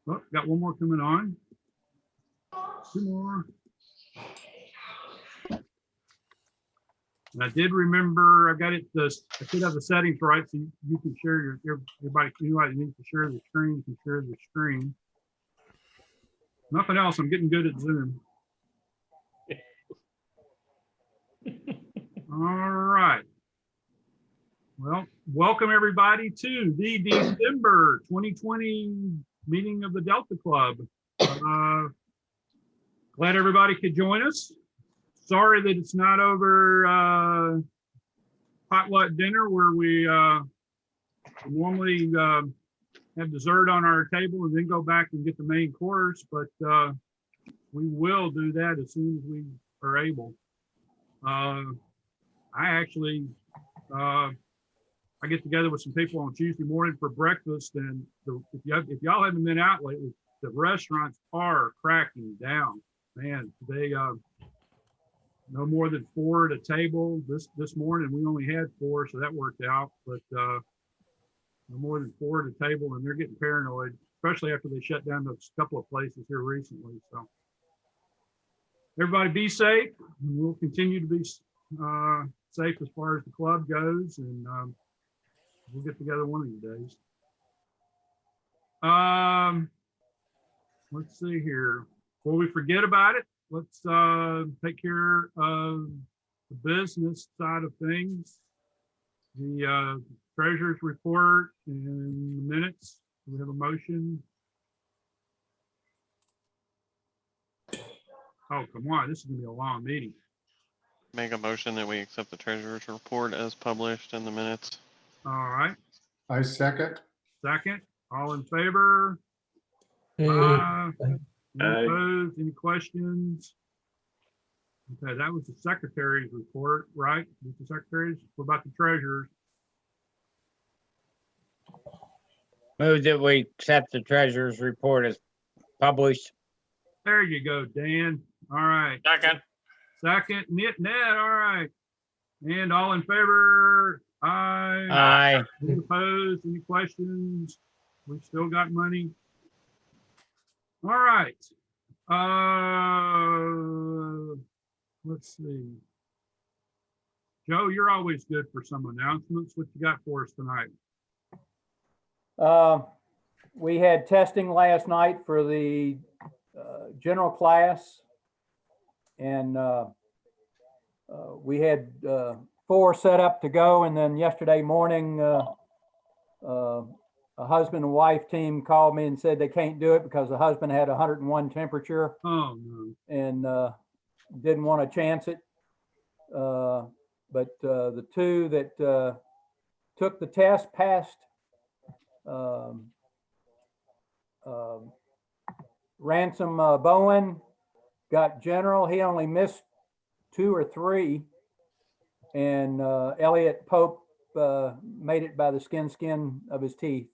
Oh, got one more coming on. Two more. And I did remember, I got it, I should have the settings right, so you can share everybody, anybody that needs to share the screen, can share the screen. Nothing else, I'm getting good at Zoom. All right. Well, welcome everybody to the December 2020 meeting of the Delta Club. Glad everybody could join us. Sorry that it's not over potluck dinner where we normally have dessert on our table and then go back and get the main course, but we will do that as soon as we are able. I get together with some people on Tuesday morning for breakfast, and if y'all haven't been out lately, the restaurants are cracking down. Man, they no more than 4 at a table. This morning we only had 4, so that worked out. But no more than 4 at a table, and they're getting paranoid, especially after they shut down those couple of places here recently. So everybody be safe. We'll continue to be safe as far as the club goes, and we'll get together one of these days. Let's see here. Before we forget about it, let's take care of the business side of things. The treasurer's report and the minutes. Do we have a motion? Oh, come on. This is going to be a long meeting. Make a motion that we accept the treasurer's report as published in the minutes. All right. I second. Second. All in favor? Any opposed? Any questions? Okay, that was the secretary's report, right? With the secretary's. What about the treasurer's? Move that we accept the treasurer's report as published. There you go, Dan. All right. Second. Second, Ned. All right. And all in favor? Aye. Aye. Any opposed? Any questions? We've still got money. All right. Let's see. Joe, you're always good for some announcements. What you got for us tonight? We had testing last night for the general class, and we had 4 set up to go, and then yesterday morning a husband and wife team called me and said they can't do it because the husband had 101 temperature. Oh, no. And didn't want to chance it. But the 2 that took the test passed. Ransom Bowen got general. He only missed 2 or 3. And Elliot Pope made it by the skin of his teeth.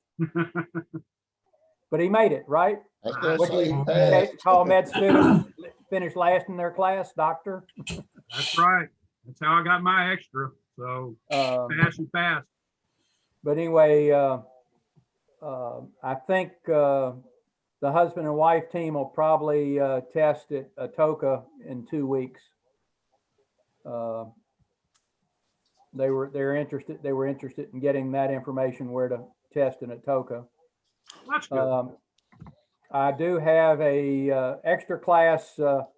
But he made it, right? I was gonna What say do he you passed. call med students finish last in their class, doctor? That's right. That's how I got my extra. So pass and pass. But anyway, I think the husband and wife team will probably test at Atoka in 2 weeks. They were interested in getting that information where to test in Atoka. That's good. I do have a extra class that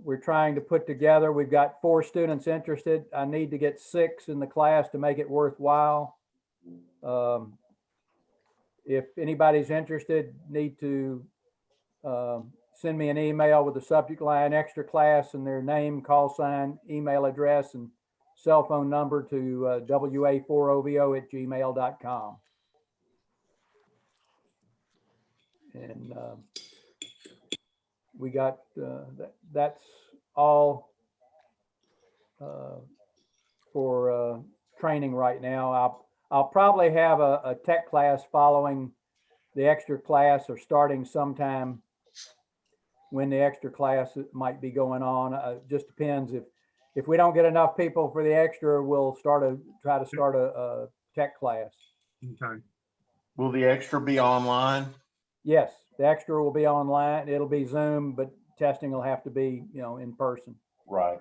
we're trying to put together. We've got 4 students interested. I need to get 6 in the class to make it worthwhile. If anybody's interested, need to send me an email with the subject line extra class and their name, call sign, email address, and cell phone number to wa4ovo@gmail.com. And we got that's all for training right now. I'll probably have a tech class following the extra class, or starting sometime when the extra class might be going on. It just depends. If we don't get enough people for the extra, we'll try to start a tech class. Okay. Will the extra be online? Yes, the extra will be online. It'll be Zoom, but testing will have to be, in person. Right.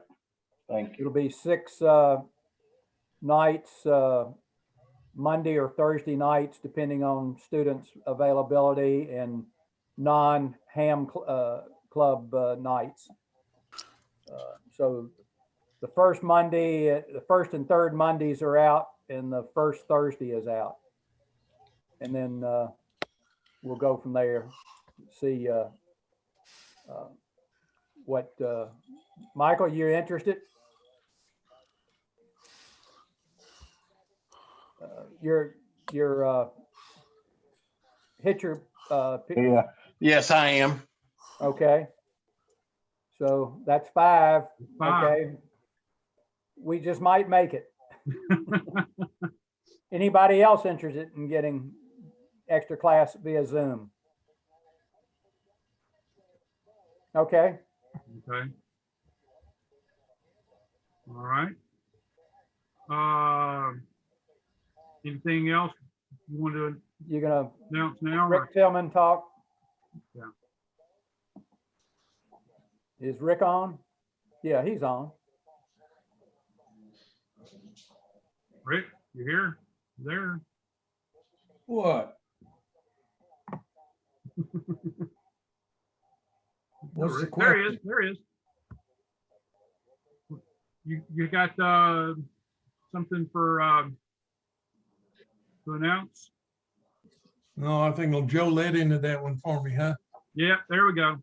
Thank you. It'll be 6 nights, Monday or Thursday nights, depending on students' availability, and non-ham club nights. So the first Monday, the first and third Mondays are out, and the first Thursday is out. And then we'll go from there. See what, Michael, you interested? Hit your, Yeah. Yes, I am. okay. So that's 5. Five. Okay. We just might make it. Anybody else interested in getting extra class via Zoom? Okay. Okay. All right. Anything else you want to You're gonna, announce now? or- Rick Tillman talk? Yeah. Is Rick on? Yeah, he's on. Rick, you here? There? What? What's the Rick, there he is. question? There he is. You got something for to announce? No, I think Joe led into that one for me, huh? Yeah, there we go.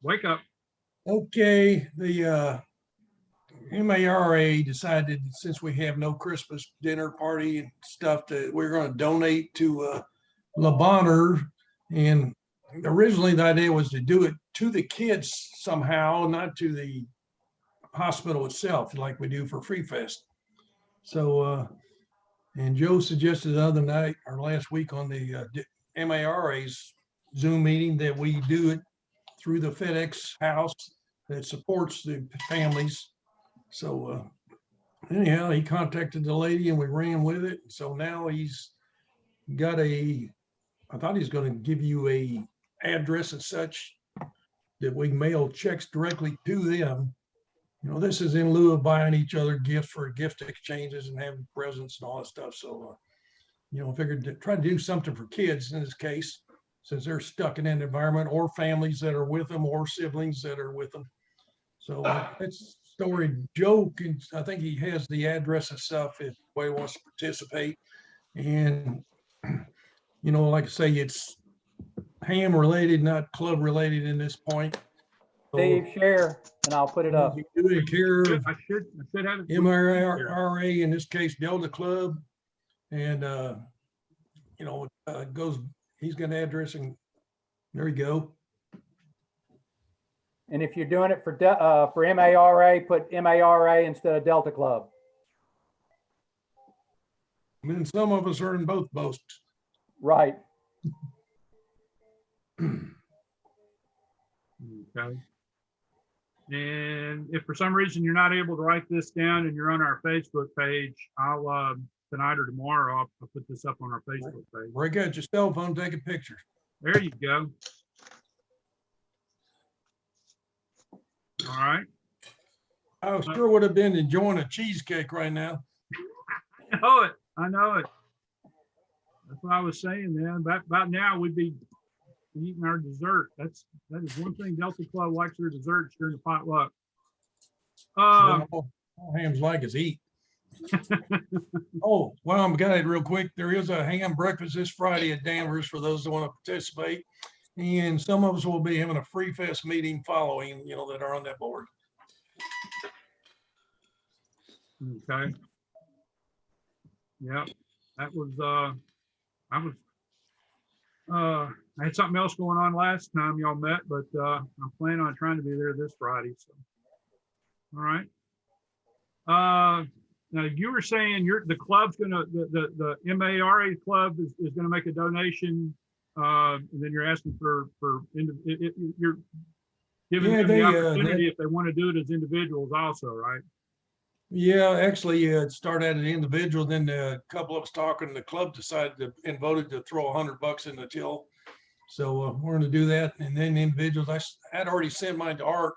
Wake up. Okay, the MARA decided, since we have no Christmas dinner party and stuff, that we're gonna donate to Le Bonheur. And originally the idea was to do it to the kids somehow, not to the hospital itself, like we do for Free Fest. So, and Joe suggested the other night or last week on the MARA's Zoom meeting that we do it through the FedEx house that supports the families. So anyhow, he contacted the lady and we ran with it. So now he's got I thought he's going to give you a address and such that we mail checks directly to them. This is in lieu of buying each other gifts for gift exchanges and having presents and all that stuff. So, figured to try to do something for kids in this case, since they're stuck in an environment, or families that are with them, or siblings that are with them. So that's story. Joe I think he has the address and stuff if anybody wants to participate. And, like I say, it's ham related, not club related in this point. So, Steve, share, and I'll put it up. we do it here of I should have it. MRRA, in this case, Delta Club. And, goes, he's got an address, and there you go. And if you're doing it for MARA, put MARA instead of Delta Club. I mean, some of us are in both boats. Right. Okay. And if for some reason you're not able to write this down and you're on our Facebook page, I'll tonight or tomorrow, I'll put this up on our Facebook page. Break out your cell phone, take a picture. There you go. All right. I sure would have been enjoying a cheesecake right now. I know it. I know it. That's what I was saying, man. About now, we'd be eating our dessert. That is one thing Delta Club likes their desserts during the potluck. All hams like is eat. Oh, well, I'm got it real quick. There is a ham breakfast this Friday at Danvers for those that want to participate. And some of us will be having a Free Fest meeting following, that are on that board. Okay. Yep. That was, I had something else going on last time y'all met, but I'm planning on trying to be there this Friday. So, all right. Now you were saying the club's gonna, the MARA club is gonna make a donation, and then you're asking for you're giving them the opportunity if they want to do it as individuals also, right? Yeah, actually, it started at an individual, then a couple of us talking, the club decided and voted to throw $100 in the till. So we're going to do that. And then individuals, had already sent mine to Art.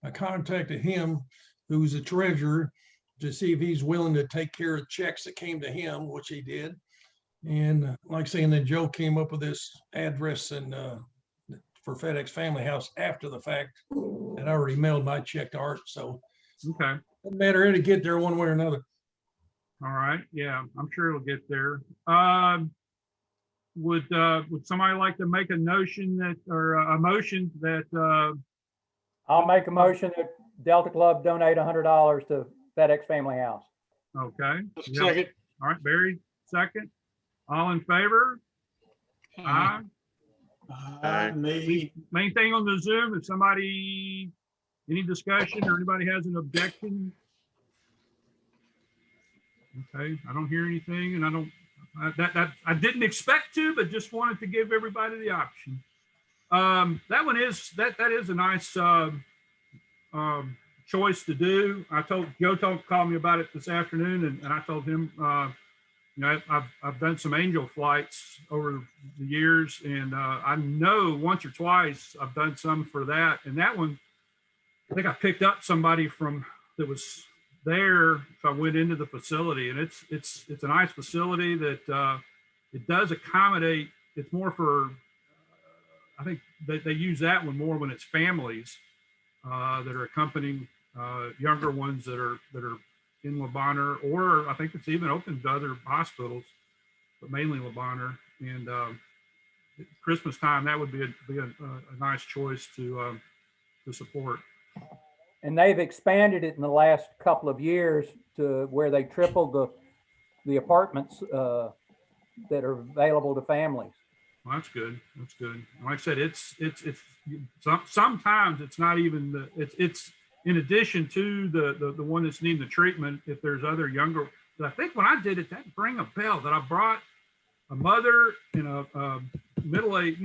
I contacted him, who's the treasurer, to see if he's willing to take care of checks that came to him, which he did. And like saying that Joe came up with this address and for FedEx Family House after the fact. And I already mailed my check to Art. So Okay. no matter how to get there one way or another. All right. Yeah, I'm sure it'll get there. Would somebody like to make a notion that, or a motion that, I'll make a motion that Delta Club donate $100 to FedEx Family House. okay. Yeah. Second. All right, Barry, second. All in favor? Aye. Me, Main thing on the Zoom, if somebody, any discussion or anybody has an objection? Okay, I don't hear anything and I don't, I didn't expect to, but just wanted to give everybody the option. That one is, that is a nice, choice to do. Joe called me about it this afternoon and I told him, you know, I've done some angel flights over the years and I know once or twice I've done some for that. And that one, I think I picked up somebody that was there. So I went into the facility and it's a nice facility that it does accommodate. It's more for, I think they use that one more when it's families that are accompanying younger ones that are in Le Bonheur, or I think it's even open to other hospitals, but mainly Le Bonheur. And Christmas time, that would be a nice choice to support. And they've expanded it in the last couple of years to where they tripled the apartments that are available to families. Well, that's good. That's good. Like I said, it's sometimes it's not even it's in addition to the one that's needing the treatment. If there's other younger, I think when I did it, that rang a bell that I brought a mother and a middle-aged,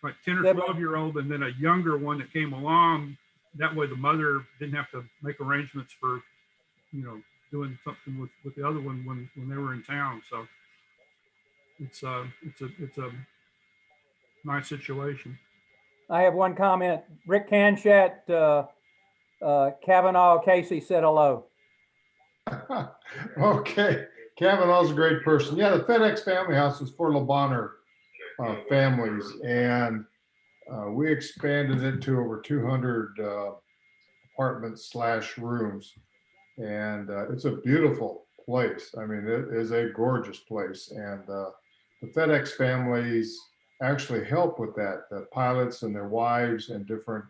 like 10 or 12-year-old, and then a younger one that came along. That way the mother didn't have to make arrangements for, doing something with the other one when they were in town. So it's a nice situation. I have one comment. Rick Canshat, Kavanaugh Casey said hello. Okay, Kavanaugh's a great person. Yeah, the FedEx Family House is for Le Bonheur families, and we expanded it to over 200 apartments / rooms, and it's a beautiful place. I mean, it is a gorgeous place, and the FedEx families actually help with that. The pilots and their wives and different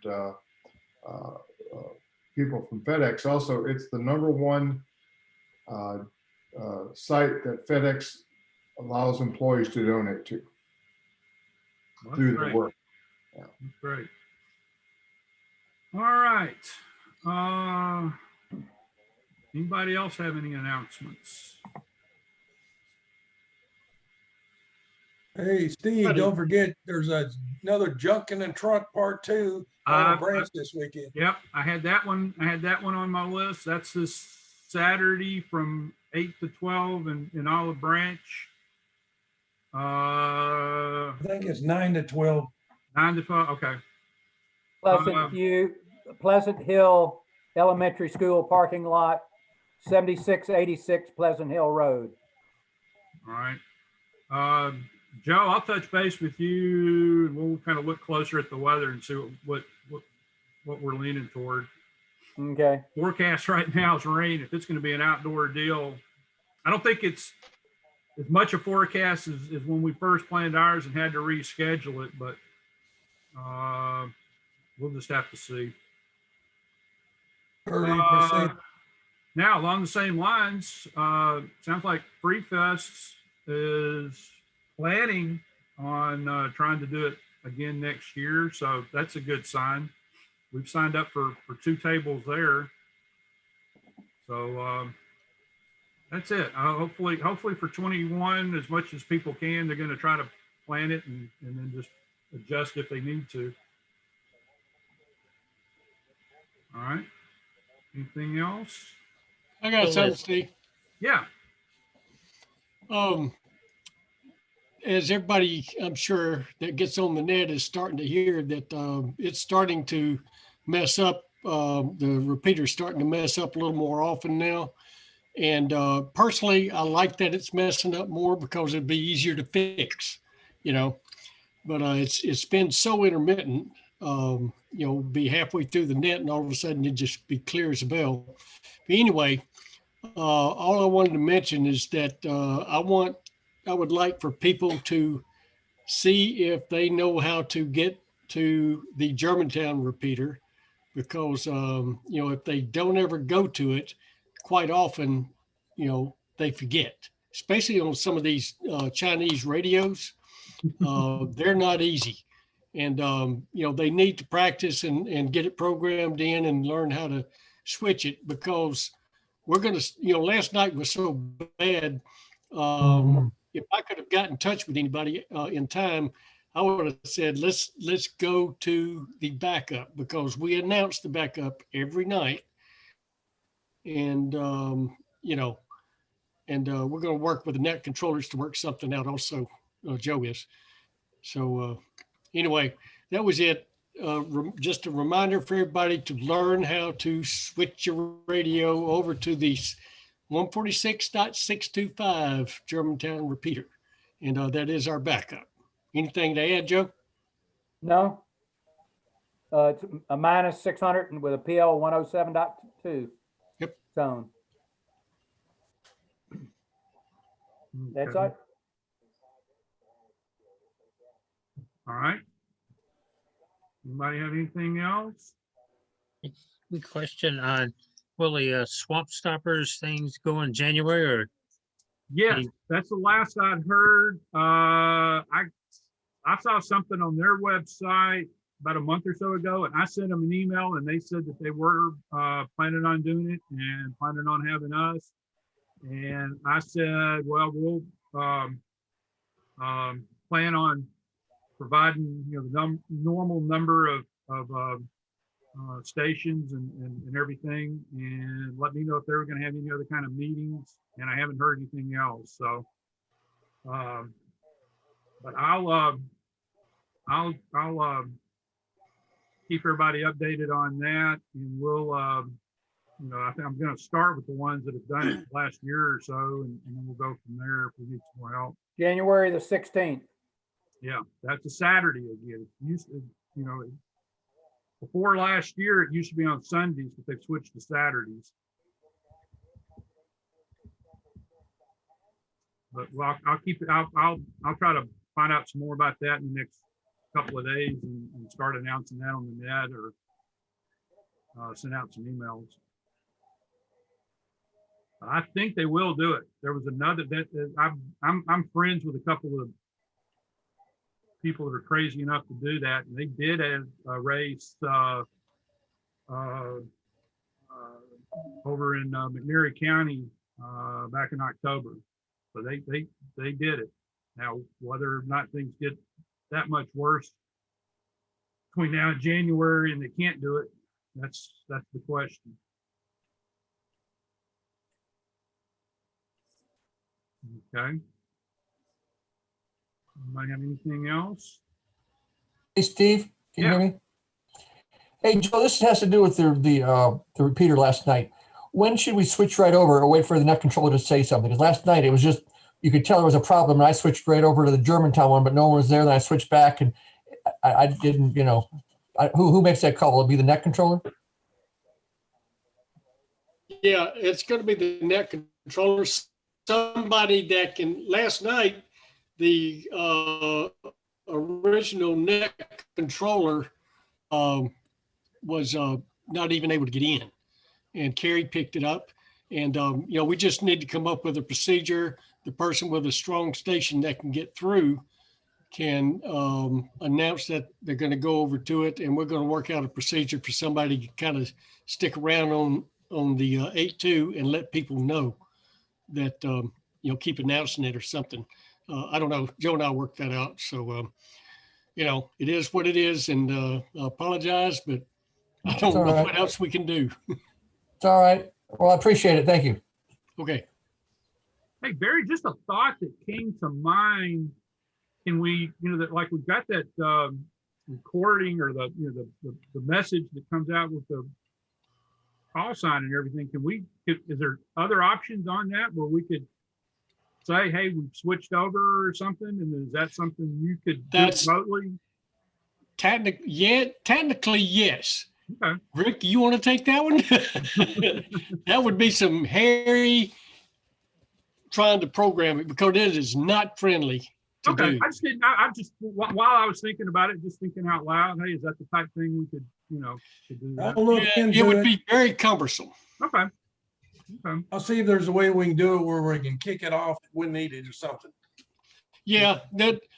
people from FedEx. Also, it's the #1 site that FedEx allows employees to donate to. Well, Do that's the work. That's great. All right. Anybody else have any announcements? Hey, Steve, don't forget, there's another Junk in the Trunk Part 2 on Branch this weekend. Yep, I had that one on my list. That's this Saturday from 8 to 12 in Olive Branch. I think it's 9 to 12. 9 to 12, okay. Pleasant Hill Elementary School parking lot, 7686 Pleasant Hill Road. All right. Joe, I'll touch base with you. We'll kind of look closer at the weather and see what we're leaning toward. Okay. Forecast right now is rain. If it's going to be an outdoor deal, I don't think it's as much a forecast as when we first planned ours and had to reschedule it, but we'll just have to see. 30%. Now, along the same lines, sounds like Free Fest is planning on trying to do it again next year. So that's a good sign. We've signed up for 2 tables there. So that's it. Hopefully for 21, as much as people can, they're going to try to plan it and then just adjust if they need to. All right. Anything else? I got something, Steve. Yeah. as everybody, I'm sure that gets on the net is starting to hear that it's starting to mess up. The repeater's starting to mess up a little more often now. And personally, I like that it's messing up more because it'd be easier to fix, you know. But it's been so intermittent. You know, be halfway through the net and all of a sudden it'd just be clear as a bell. But anyway, all I wanted to mention is that I would like for people to see if they know how to get to the Germantown repeater, because you know, if they don't ever go to it, quite often, you know, they forget, especially on some of these Chinese radios. They're not easy. And, you know, they need to practice and get it programmed in and learn how to switch it, because we're going to, you know, last night was so bad. If I could have gotten in touch with anybody in time, I would have said, let's go to the backup, because we announce the backup every night. And, you know, and we're going to work with the net controllers to work something out also. Joe is. So anyway, that was it. Just a reminder for everybody to learn how to switch your radio over to the 146.625 Germantown repeater. And that is our backup. Anything to add, Joe? No. It's a minus 600 and with a PL 107.2. Yep. Zone. That's Okay. it. All right. Anybody have anything else? We question on, will the swamp stoppers things go in January or? Yes, that's the last I'd heard. I saw something on their website about a month or so ago, and I sent them an email, and they said that they were planning on doing it and planning on having us. And I said, well, we'll plan on providing, you know, the normal number of stations and everything, and let me know if they were going to have any other kind of meetings. And I haven't heard anything else. So, but I'll keep everybody updated on that, and we'll, you know, I think I'm going to start with the ones that have done it last year or so, and then we'll go from there if we need some more help. January the 16th. Yeah, that's a Saturday again. It used to, you know, before last year, it used to be on Sundays, but they've switched to Saturdays. But well, I'll keep it. I'll try to find out some more about that in the next couple of days and start announcing that on the net, or send out some emails. I think they will do it. There was another that I'm friends with a couple of people that are crazy enough to do that, and they did a race over in McNairy County back in October. So they did it. Now, whether or not things get that much worse between now and January and they can't do it, that's the question. Okay. Anybody have anything else? Hey, Steve, can you Yeah. hear me? Hey, Joe, this has to do with the repeater last night. When should we switch right over or wait for the net controller to say something? Because last night it was just, you could tell there was a problem, and I switched right over to the Germantown one, but no one was there. Then I switched back, and I didn't, you know, who makes that call? Will it be the net controller? Yeah, it's going to be the net controller. Somebody that can, last night, the original net controller was not even able to get in, and Carrie picked it up. And, you know, we just need to come up with a procedure. The person with a strong station that can get through can announce that they're going to go over to it, and we're going to work out a procedure for somebody to kind of stick around on the 8.2 and let people know that, you know, keep announcing it or something. I don't know. Joe and I worked that out. So, you know, it is what it is, and I apologize, but I don't know what else we can do. It's all right. Well, I appreciate it. Thank you. Okay. Hey, Barry, just a thought that came to mind can we, that like we've got that recording or the message that comes out with the call sign and everything. Is there other options on that where we could say, hey, we've switched over or something? And is that something you could do remotely? Technically, yes. Okay. Rick, you want to take that one? That would be some hairy trying to program it because it is not friendly to Okay, do. I just didn't, I just, while I was thinking about it, just thinking out loud, hey, is that the type of thing we could, could do that? I'll look Yeah, it into would it. be very cumbersome. Okay. Okay. I'll see if there's a way we can do it where we can kick it off when needed or something. Yeah,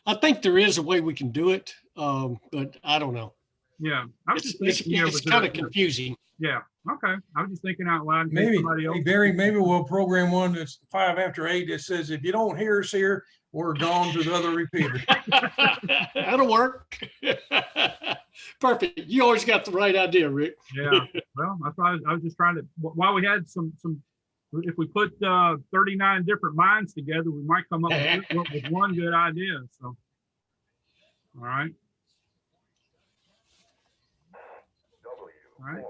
I think there is a way we can do it, but I don't know. Yeah. I was It's, just thinking, it's kind of confusing. yeah. Okay. I was just thinking out loud. in case Maybe, somebody else- hey, Barry, maybe we'll program one that's 5 after 8 that says, if you don't hear us here, we're gone to the other repeater. That'll work. Perfect. You always got the right idea, Rick. Yeah. Well, that's why I was just trying to, while we had some, if we put 39 different minds together, we might come up with one good idea. So, all right. All right.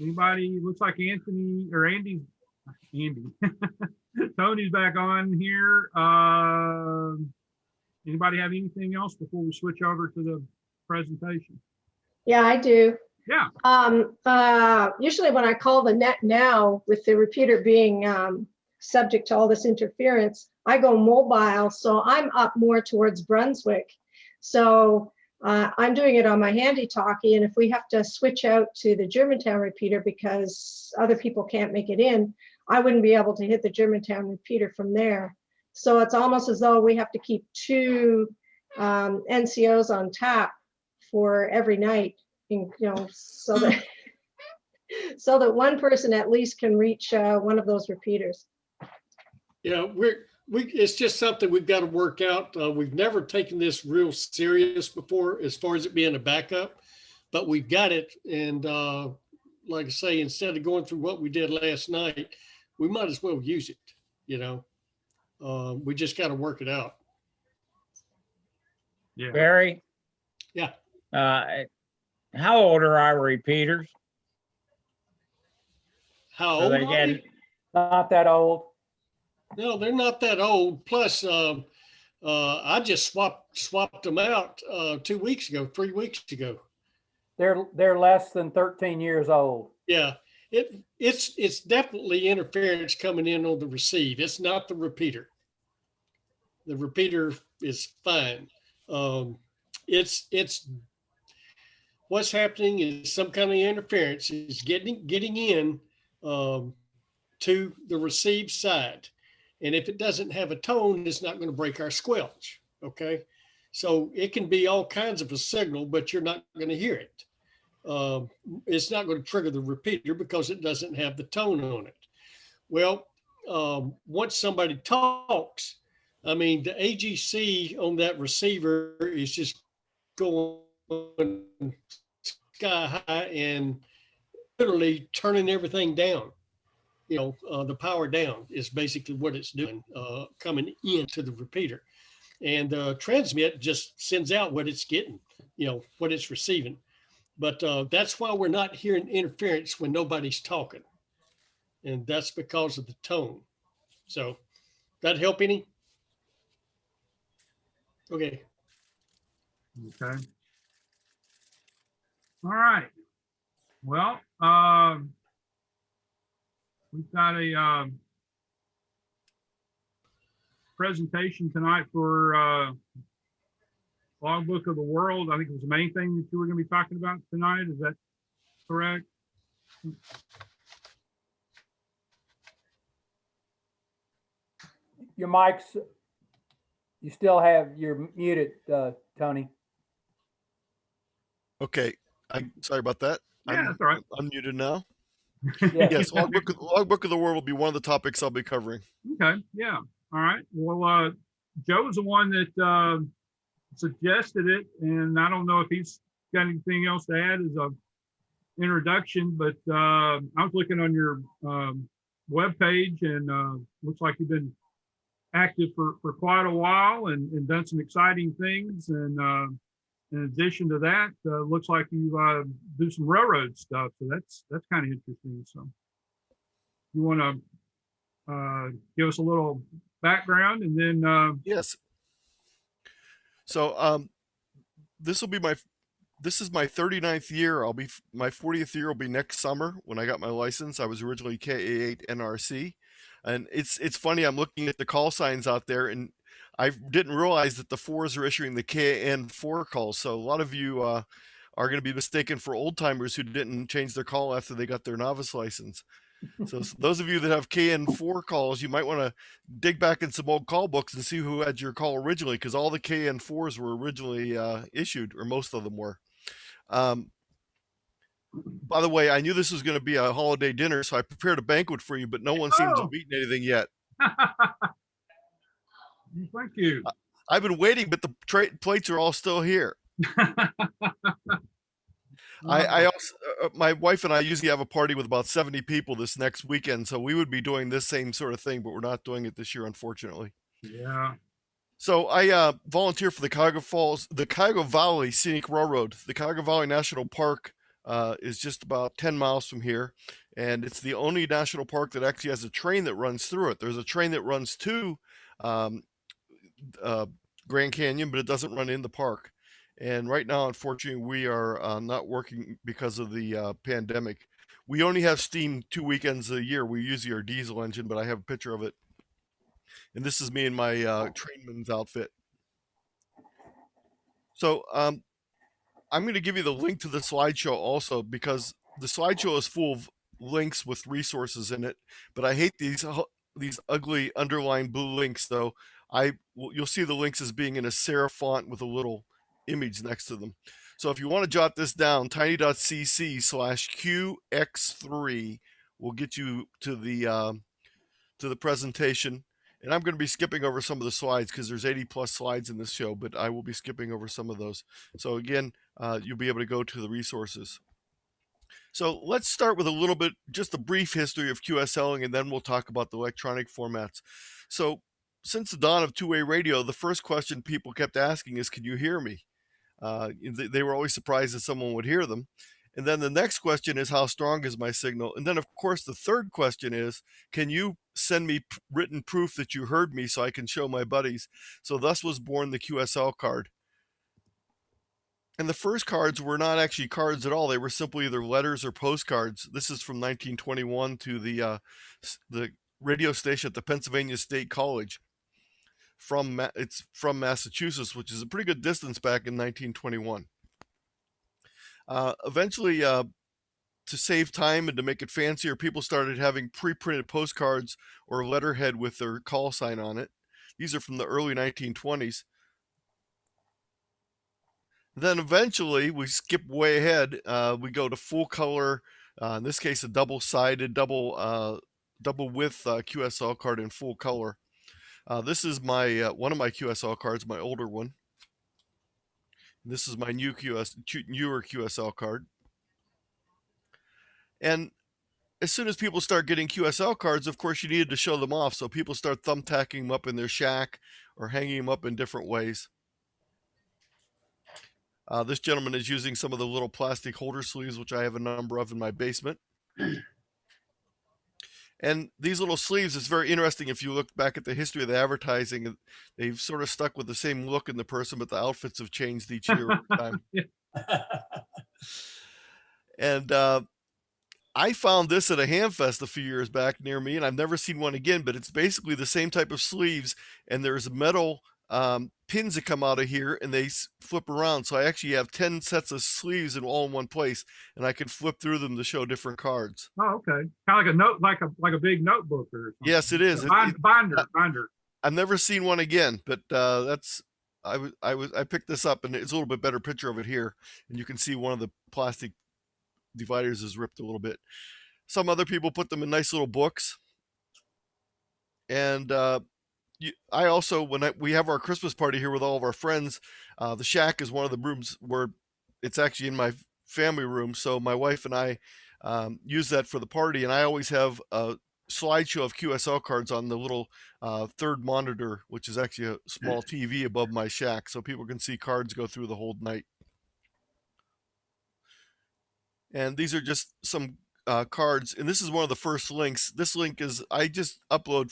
Anybody, looks like Andy, Tony's back on here. Anybody have anything else before we switch over to the presentation? Yeah, I do. Yeah. Usually when I call the net now with the repeater being subject to all this interference, I go mobile. So I'm up more towards Brunswick. So I'm doing it on my handy talkie. And if we have to switch out to the Germantown repeater because other people can't make it in, I wouldn't be able to hit the Germantown repeater from there. So it's almost as though we have to keep 2 NCOs on tap for every night, so that so that one person at least can reach one of those repeaters. Yeah, it's just something we've got to work out. We've never taken this real serious before as far as it being a backup, but we've got it. And like I say, instead of going through what we did last night, we might as well use it, we just got to work it out. Yeah. Barry? Yeah. How old are our repeaters? How Are old they are getting, they? Not that old. No, they're not that old. Plus, I just swapped them out 2 weeks ago, 3 weeks ago. They're less than 13 years old. Yeah, it's definitely interference coming in on the receive. It's not the repeater. The repeater is fine. It's what's happening is some kind of interference is getting in to the receive side. And if it doesn't have a tone, it's not going to break our squelch. Okay. So it can be all kinds of a signal, but you're not going to hear it. It's not going to trigger the repeater because it doesn't have the tone on it. Well, once somebody talks, I mean, the AGC on that receiver is just going sky high and literally turning everything down. The power down is basically what it's doing, coming into the repeater. And transmit just sends out what it's getting, what it's receiving. But that's why we're not hearing interference when nobody's talking. And that's because of the tone. So that help any? Okay. Okay. All right. Well, we've got a presentation tonight for Logbook of the World. I think it was the main thing that you were going to be talking about tonight. Is that correct? Your mics, you still have, you're muted, Tony. Okay, I'm sorry about that. Yeah, that's all right. I'm unmuted now. Yeah. Yes, Logbook of the World will be one of the topics I'll be covering. Okay, yeah. All right. Well, Joe's the one that suggested it, and I don't know if he's got anything else to add as a introduction, but I was looking on your webpage, and looks like you've been active for quite a while and done some exciting things. And in addition to that, looks like you do some railroad stuff. So that's kind of interesting. So you want to give us a little background and then Yes. So this will be this is my 39th year. My 40th year will be next summer when I got my license. I was originally KA8 NRC. And it's funny, I'm looking at the call signs out there and I didn't realize that the 4s are issuing the KN4 calls. So a lot of you are going to be mistaken for old timers who didn't change their call after they got their novice license. So those of you that have KN4 calls, you might want to dig back in some old call books and see who had your call originally, because all the KN4s were originally issued, or most of them were. By the way, I knew this was going to be a holiday dinner, so I prepared a banquet for you, but no one seems to have eaten anything yet. Thank you. I've been waiting, but the plates are all still here. I also, my wife and I usually have a party with about 70 people this next weekend, so we would be doing this same sort of thing, but we're not doing it this year, unfortunately. Yeah. So I volunteer for the Cuyahoga Valley Scenic Railroad. The Cuyahoga Valley National Park is just about 10 miles from here, and it's the only national park that actually has a train that runs through it. There's a train that runs to Grand Canyon, but it doesn't run in the park. And right now, unfortunately, we are not working because of the pandemic. We only have steam 2 weekends a year. We use our diesel engine, but I have a picture of it. And this is me in my trainman's outfit. So I'm going to give you the link to the slideshow also, because the slideshow is full of links with resources in it. But I hate these ugly underlined blue links, though. You'll see the links as being in a serif font with a little image next to them. So if you want to jot this down, tiny.cc/QX3 will get you to the presentation. And I'm going to be skipping over some of the slides because there's 80 plus slides in this show, but I will be skipping over some of those. So again, you'll be able to go to the resources. So let's start with a little bit, just a brief history of QSLing, and then we'll talk about the electronic formats. So since the dawn of two-way radio, the first question people kept asking is, can you hear me? They were always surprised that someone would hear them. And then the next question is, how strong is my signal? And then, of course, the third question is, can you send me written proof that you heard me so I can show my buddies? So thus was born the QSL card. And the first cards were not actually cards at all. They were simply either letters or postcards. This is from 1921 to the radio station at the Pennsylvania State College. It's from Massachusetts, which is a pretty good distance back in 1921. Eventually, to save time and to make it fancier, people started having pre-printed postcards or letterhead with their call sign on it. These are from the early 1920s. Then eventually, we skip way ahead. We go to full color, in this case, a double-sided, double width QSL card in full color. This is my one of my QSL cards, my older one. This is my newer QSL card. And as soon as people start getting QSL cards, of course, you needed to show them off. So people start thumbtacking them up in their shack or hanging them up in different ways. This gentleman is using some of the little plastic holder sleeves, which I have a number of in my basement. And these little sleeves, it's very interesting if you look back at the history of the advertising, they've sort of stuck with the same look in the person, but the outfits have changed each year over time. And I found this at a Hamfest a few years back near me, and I've never seen one again, but it's basically the same type of sleeves, and there's metal pins that come out of here and they flip around. So I actually have 10 sets of sleeves in all in one place, and I can flip through them to show different cards. Oh, okay. Kind of like a note, like a big notebook or something. Yes, it is. Binder. I've never seen one again, but I picked this up, and it's a little bit better picture of it here, and you can see one of the plastic dividers is ripped a little bit. Some other people put them in nice little books, and I also, we have our Christmas party here with all of our friends, the shack is one of the rooms where it's actually in my family room. So my wife and I use that for the party, and I always have a slideshow of QSL cards on the little third monitor, which is actually a small TV above my shack, so people can see cards go through the whole night. And these are just some cards, and this is one of the first links. This link is, I just upload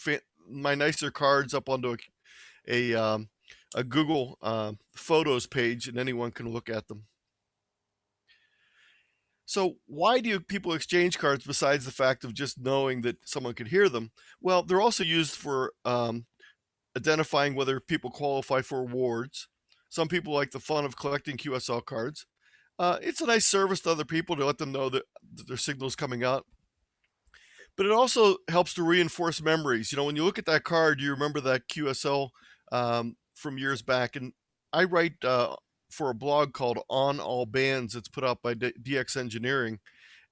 my nicer cards up onto a Google Photos page, and anyone can look at them. So why do people exchange cards besides the fact of just knowing that someone could hear them? Well, they're also used for identifying whether people qualify for awards. Some people like the fun of collecting QSL cards. It's a nice service to other people to let them know that their signal is coming out. But it also helps to reinforce memories. You know, when you look at that card, you remember that QSL from years back. And I write for a blog called On All Bands. It's put out by DX Engineering.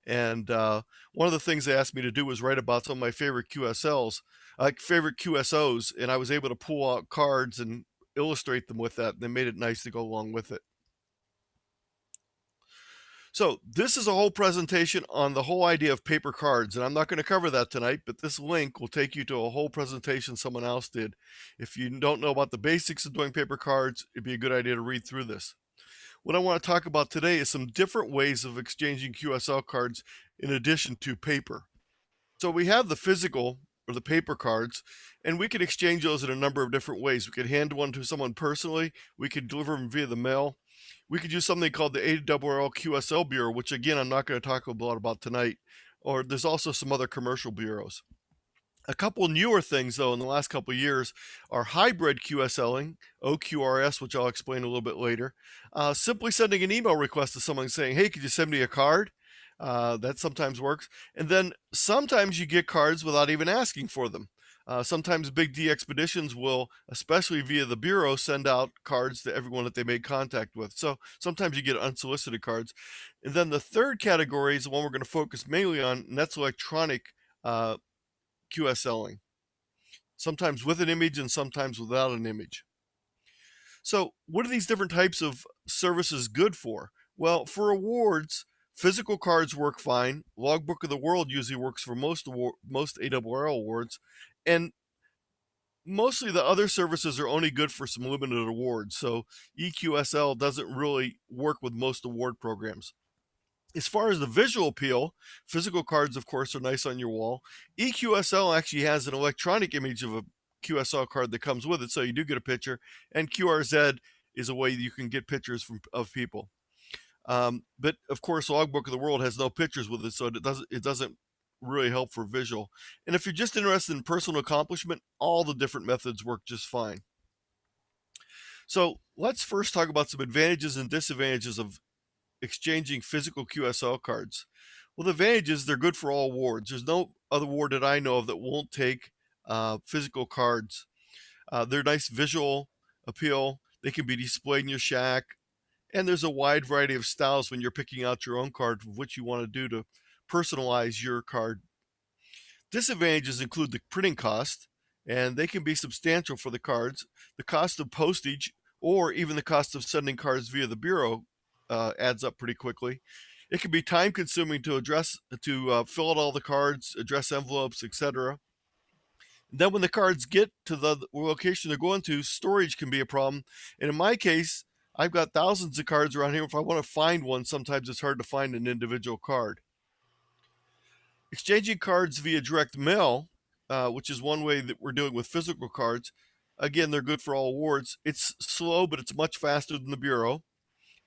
And one of the things they asked me to do was write about some of my favorite QSLs, like favorite QSOs. And I was able to pull out cards and illustrate them with that. And they made it nice to go along with it. So this is a whole presentation on the whole idea of paper cards, and I'm not going to cover that tonight, but this link will take you to a whole presentation someone else did. If you don't know about the basics of doing paper cards, it'd be a good idea to read through this. What I want to talk about today is some different ways of exchanging QSL cards in addition to paper. So we have the physical or the paper cards, and we can exchange those in a number of different ways. We could hand one to someone personally. We could deliver them via the mail. We could use something called the ARRL QSL Bureau, which again, I'm not going to talk a lot about tonight. Or there's also some other commercial bureaus. A couple newer things, though, in the last couple of years are hybrid QSLing, OQRS, which I'll explain a little bit later. Simply sending an email request to someone saying, hey, could you send me a card? That sometimes works. And then sometimes you get cards without even asking for them. Sometimes Big D Expeditions will, especially via the Bureau, send out cards to everyone that they made contact with. So sometimes you get unsolicited cards. And then the third category is the one we're going to focus mainly on, and that's electronic QSLing. Sometimes with an image and sometimes without an image. So what are these different types of services good for? Well, for awards, physical cards work fine. Logbook of the World usually works for most ARRL awards. And mostly the other services are only good for some limited awards. So EQSL doesn't really work with most award programs. As far as the visual appeal, physical cards, of course, are nice on your wall. EQSL actually has an electronic image of a QSL card that comes with it, so you do get a picture. And QRZ is a way you can get pictures of people. But of course, Logbook of the World has no pictures with it, so it doesn't really help for visual. And if you're just interested in personal accomplishment, all the different methods work just fine. So let's first talk about some advantages and disadvantages of exchanging physical QSL cards. Well, the advantages, they're good for all awards. There's no other award that I know of that won't take physical cards. They're nice visual appeal. They can be displayed in your shack. And there's a wide variety of styles when you're picking out your own card of what you want to do to personalize your card. Disadvantages include the printing cost, and they can be substantial for the cards. The cost of postage or even the cost of sending cards via the Bureau adds up pretty quickly. It can be time consuming to fill out all the cards, address envelopes, etc. Then when the cards get to the location they're going to, storage can be a problem. And in my case, I've got thousands of cards around here. If I want to find one, sometimes it's hard to find an individual card. Exchanging cards via direct mail, which is one way that we're doing with physical cards. Again, they're good for all awards. It's slow, but it's much faster than the Bureau.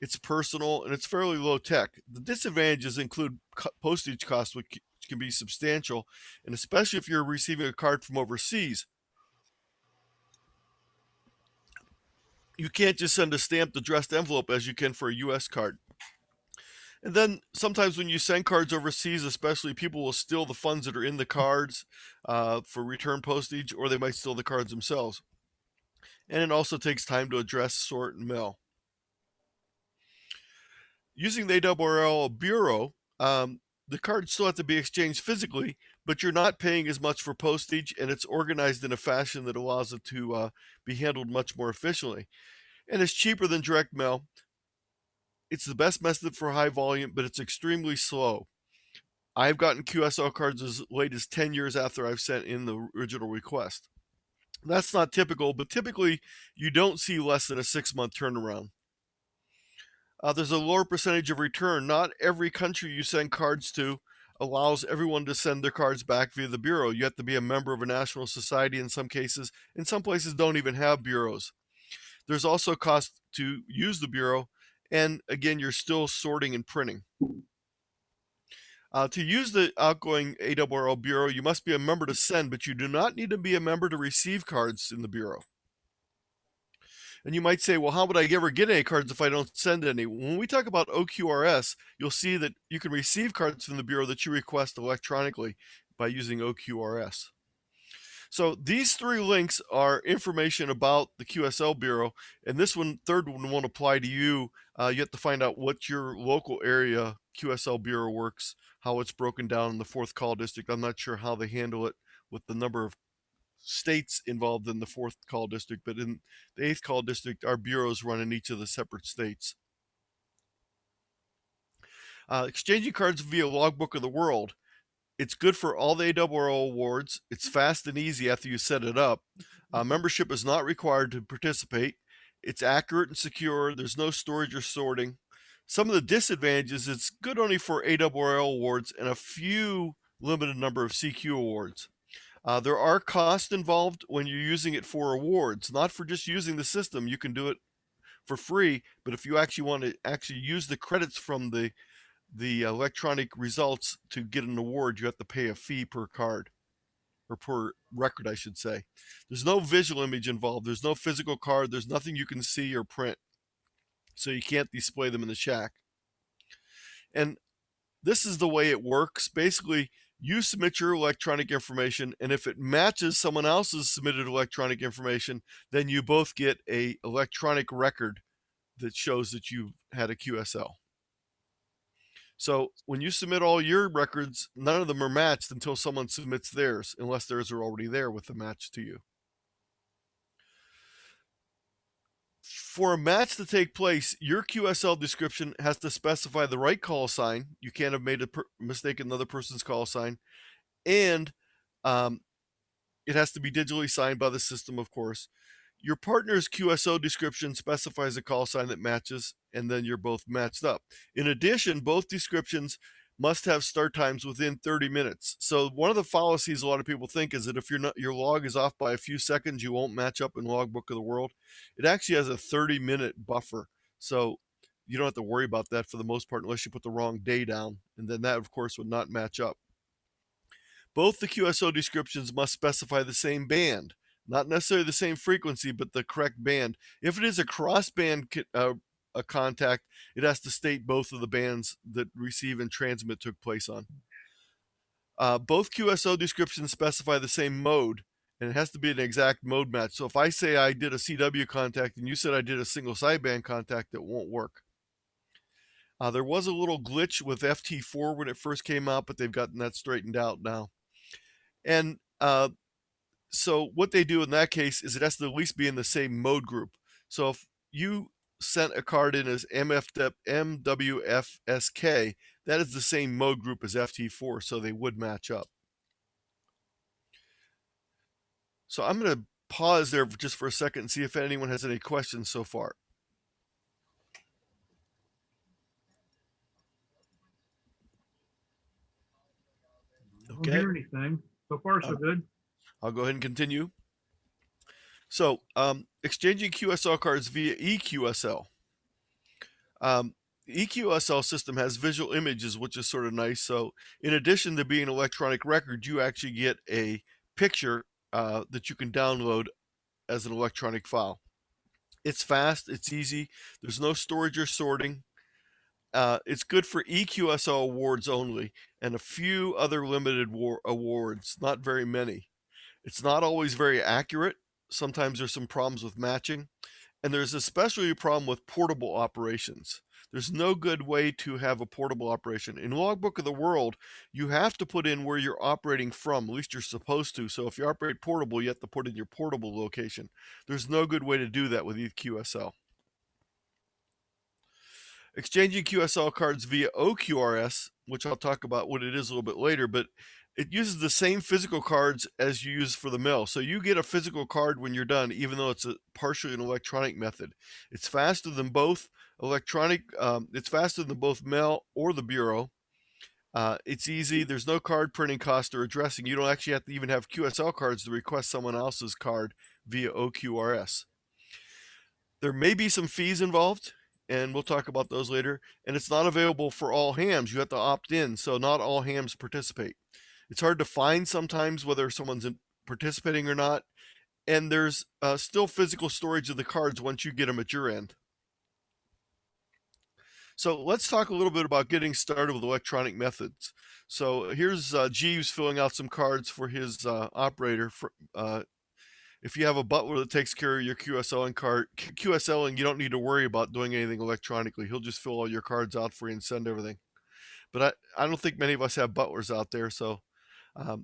It's personal, and it's fairly low tech. The disadvantages include postage costs, which can be substantial, and especially if you're receiving a card from overseas. You can't just send a stamped addressed envelope as you can for a US card. And then sometimes when you send cards overseas, especially, people will steal the funds that are in the cards for return postage, or they might steal the cards themselves. And it also takes time to address, sort, and mail. Using the ARRL Bureau, the cards still have to be exchanged physically, but you're not paying as much for postage, and it's organized in a fashion that allows it to be handled much more efficiently. And it's cheaper than direct mail. It's the best method for high volume, but it's extremely slow. I've gotten QSL cards as late as 10 years after I've sent in the original request. That's not typical, but typically you don't see less than a 6-month turnaround. There's a lower percentage of return. Not every country you send cards to allows everyone to send their cards back via the bureau. You have to be a member of a national society in some cases. In some places don't even have bureaus. There's also cost to use the bureau. And again, you're still sorting and printing. To use the outgoing ARRL bureau, you must be a member to send, but you do not need to be a member to receive cards in the bureau. And you might say, well, how would I ever get any cards if I don't send any? When we talk about OQRS, you'll see that you can receive cards from the bureau that you request electronically by using OQRS. So these 3 links are information about the QSL Bureau, and this one, third one, won't apply to you. You have to find out what your local area QSL Bureau works, how it's broken down in the 4th call district. I'm not sure how they handle it with the number of states involved in the 4th call district, but in the 8th call district, our bureaus run in each of the separate states. Exchanging cards via Logbook of the World. It's good for all the ARRL awards. It's fast and easy after you set it up. Membership is not required to participate. It's accurate and secure. There's no storage or sorting. Some of the disadvantages, it's good only for ARRL awards and a few limited number of CQ awards. There are costs involved when you're using it for awards, not for just using the system. You can do it for free, but if you actually want to use the credits from the electronic results to get an award, you have to pay a fee per card, or per record, I should say. There's no visual image involved. There's no physical card. There's nothing you can see or print. So you can't display them in the shack. And this is the way it works. Basically, you submit your electronic information, and if it matches someone else's submitted electronic information, then you both get an electronic record that shows that you had a QSL. So when you submit all your records, none of them are matched until someone submits theirs, unless theirs are already there with the match to you. For a match to take place, your QSL description has to specify the right call sign. You can't have made a mistake in another person's call sign. And it has to be digitally signed by the system, of course. Your partner's QSO description specifies a call sign that matches, and then you're both matched up. In addition, both descriptions must have start times within 30 minutes. So one of the fallacies a lot of people think is that if your log is off by a few seconds, you won't match up in Logbook of the World. It actually has a 30-minute buffer. So you don't have to worry about that for the most part unless you put the wrong day down. And then that, of course, would not match up. Both the QSO descriptions must specify the same band. Not necessarily the same frequency, but the correct band. If it is a cross-band a contact, it has to state both of the bands that receive and transmit took place on. Both QSO descriptions specify the same mode, and it has to be an exact mode match. So if I say I did a CW contact and you said I did a single sideband contact, it won't work. There was a little glitch with FT4 when it first came out, but they've gotten that straightened out now. And so what they do in that case is it has to at least be in the same mode group. So if you sent a card in as MWFSK, that is the same mode group as FT4, so they would match up. So I'm going to pause there just for a second and see if anyone has any questions so far. Don't hear anything. So far, so good. I'll go ahead and continue. So exchanging QSL cards via eQSL. The eQSL system has visual images, which is sort of nice. So in addition to being an electronic record, you actually get a picture that you can download as an electronic file. It's fast, it's easy. There's no storage or sorting. It's good for eQSL awards only and a few other limited awards, not very many. It's not always very accurate. Sometimes there's some problems with matching, and there's especially a problem with portable operations. There's no good way to have a portable operation. In Logbook of the World, you have to put in where you're operating from, at least you're supposed to. So if you operate portable, you have to put in your portable location. There's no good way to do that with eQSL. Exchanging QSL cards via OQRS, which I'll talk about what it is a little bit later, but it uses the same physical cards as you use for the mail. So you get a physical card when you're done, even though it's partially an electronic method. It's faster than both electronic, it's faster than both mail or the bureau. It's easy. There's no card printing cost or addressing. You don't actually have to even have QSL cards to request someone else's card via OQRS. There may be some fees involved, and we'll talk about those later. And it's not available for all hams. You have to opt in, so not all hams participate. It's hard to find sometimes whether someone's participating or not. And there's still physical storage of the cards once you get them at your end. So let's talk a little bit about getting started with electronic methods. So here's Jeeves filling out some cards for his operator. If you have a butler that takes care of your QSLing, you don't need to worry about doing anything electronically. He'll just fill all your cards out for you and send everything. But I don't think many of us have butlers out there, so we're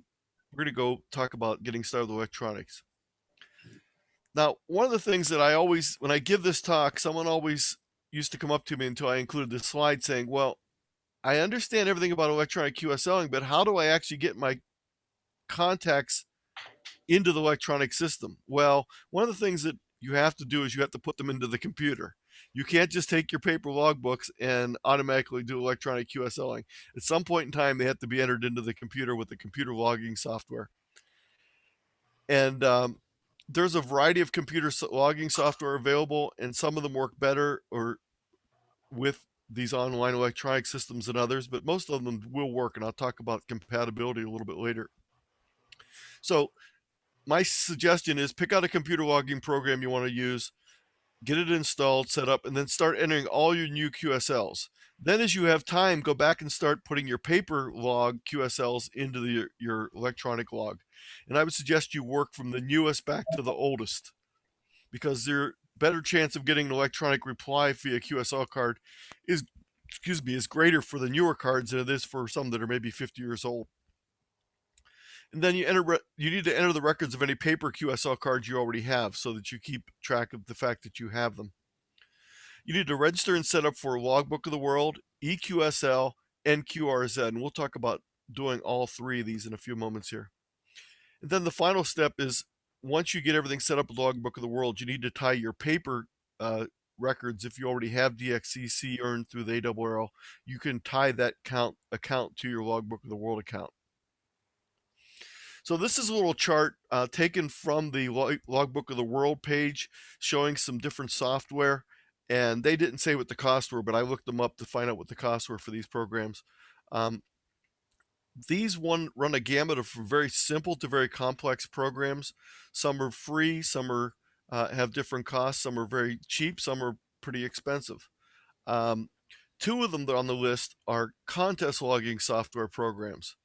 going to go talk about getting started with electronics. Now, one of the things that I always, when I give this talk, someone always used to come up to me until I included this slide saying, well, I understand everything about electronic QSLing, but how do I actually get my contacts into the electronic system? Well, one of the things that you have to do is you have to put them into the computer. You can't just take your paper logbooks and automatically do electronic QSLing. At some point in time, they have to be entered into the computer with the computer logging software. And there's a variety of computer logging software available, and some of them work better or with these online electronic systems than others, but most of them will work, and I'll talk about compatibility a little bit later. So my suggestion is pick out a computer logging program you want to use, get it installed, set up, and then start entering all your new QSLs. Then as you have time, go back and start putting your paper log QSLs into your electronic log. And I would suggest you work from the newest back to the oldest, because their better chance of getting an electronic reply via QSL card is greater for the newer cards than it is for some that are maybe 50 years old. And then you need to enter the records of any paper QSL cards you already have so that you keep track of the fact that you have them. You need to register and set up for Logbook of the World, EQSL, and QRZ. And we'll talk about doing all three of these in a few moments here. And then the final step is, once you get everything set up with Logbook of the World, you need to tie your paper records. If you already have DXCC earned through the ARRL, you can tie that account to your Logbook of the World account. So this is a little chart taken from the Logbook of the World page showing some different software. And they didn't say what the costs were, but I looked them up to find out what the costs were for these programs. These run a gamut of from very simple to very complex programs. Some are free, some are have different costs, some are very cheap, some are pretty expensive. Two of them that are on the list are contest logging software programs.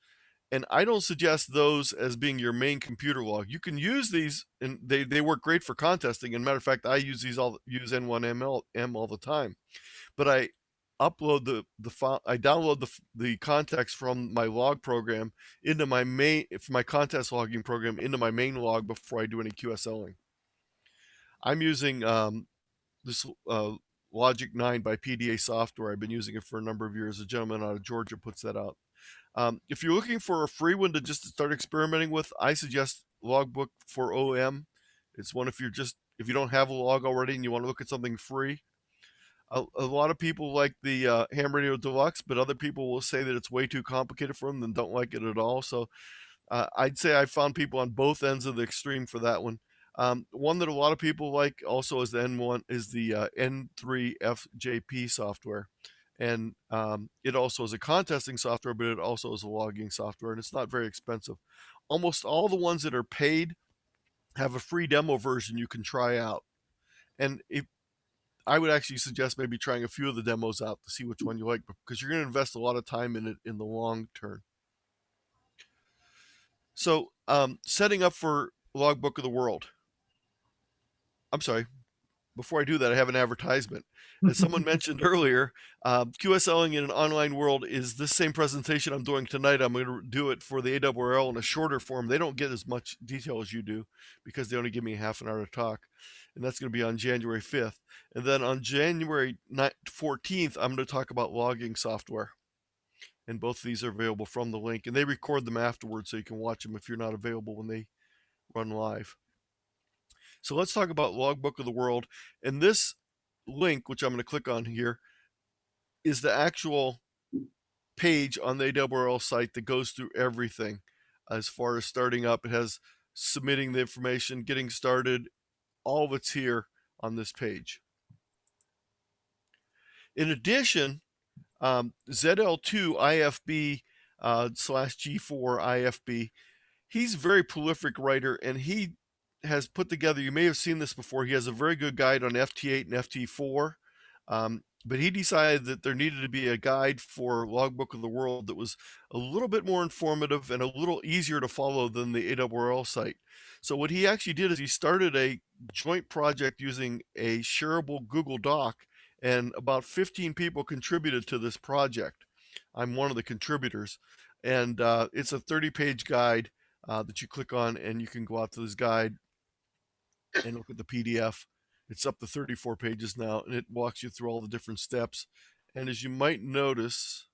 And I don't suggest those as being your main computer log. You can use these, and they work great for contesting. And matter of fact, I use these use N1M all the time. But I upload the file, I download the context from my log program into my my contest logging program into my main log before I do any QSLing. I'm using this Logic 9 by PDA Software. I've been using it for a number of years. A gentleman out of Georgia puts that out. If you're looking for a free one to just start experimenting with, I suggest Logbook for OM. It's one if you don't have a log already and you want to look at something free. A lot of people like the Ham Radio Deluxe, but other people will say that it's way too complicated for them and don't like it at all. So I'd say I found people on both ends of the extreme for that one. One that a lot of people like also is the N3FJP software. And it also is a contesting software, but it also is a logging software, and it's not very expensive. Almost all the ones that are paid have a free demo version you can try out. And I would actually suggest maybe trying a few of the demos out to see which one you like, because you're going to invest a lot of time in it in the long term. So setting up for Logbook of the World. I'm sorry. Before I do that, I have an advertisement. As someone mentioned earlier, QSLing in an online world is this same presentation I'm doing tonight. I'm going to do it for the ARRL in a shorter form. They don't get as much detail as you do because they only give me half an hour to talk. And that's going to be on January 5th. And then on January 14th, I'm going to talk about logging software. And both of these are available from the link, and they record them afterwards so you can watch them if you're not available when they run live. So let's talk about Logbook of the World. And this link, which I'm going to click on here, is the actual page on the ARRL site that goes through everything as far as starting up. It has submitting the information, getting started, all of it's here on this page. In addition, ZL2 IFB /G4 IFB, he's a very prolific writer, and he has put together, you may have seen this before, he has a very good guide on FT8 and FT4, but he decided that there needed to be a guide for Logbook of the World that was a little bit more informative and a little easier to follow than the ARRL site. So what he actually did is he started a joint project using a shareable Google Doc, and about 15 people contributed to this project. I'm one of the contributors, and it's a 30-page guide that you click on, and you can go out to this guide and look at the PDF. It's up to 34 pages now, and it walks you through all the different steps. And as you might notice,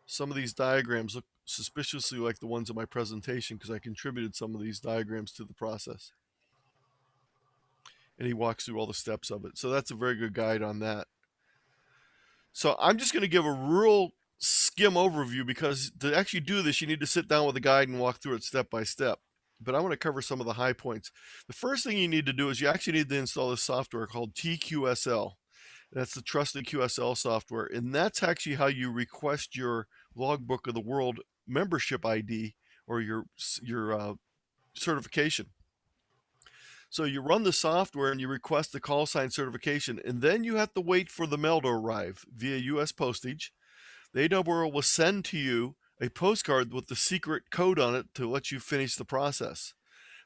some of these diagrams look suspiciously like the ones in my presentation because I contributed some of these diagrams to the process. And he walks through all the steps of it. So that's a very good guide on that. So I'm just going to give a real skim overview, because to actually do this, you need to sit down with a guide and walk through it step by step. But I want to cover some of the high points. The first thing you need to do is you actually need to install this software called TQSL. That's the Trusted QSL software. And that's actually how you request your Logbook of the World membership ID or your certification. So you run the software and you request the call sign certification, and then you have to wait for the mail to arrive via US postage. The ARRL will send to you a postcard with the secret code on it to let you finish the process.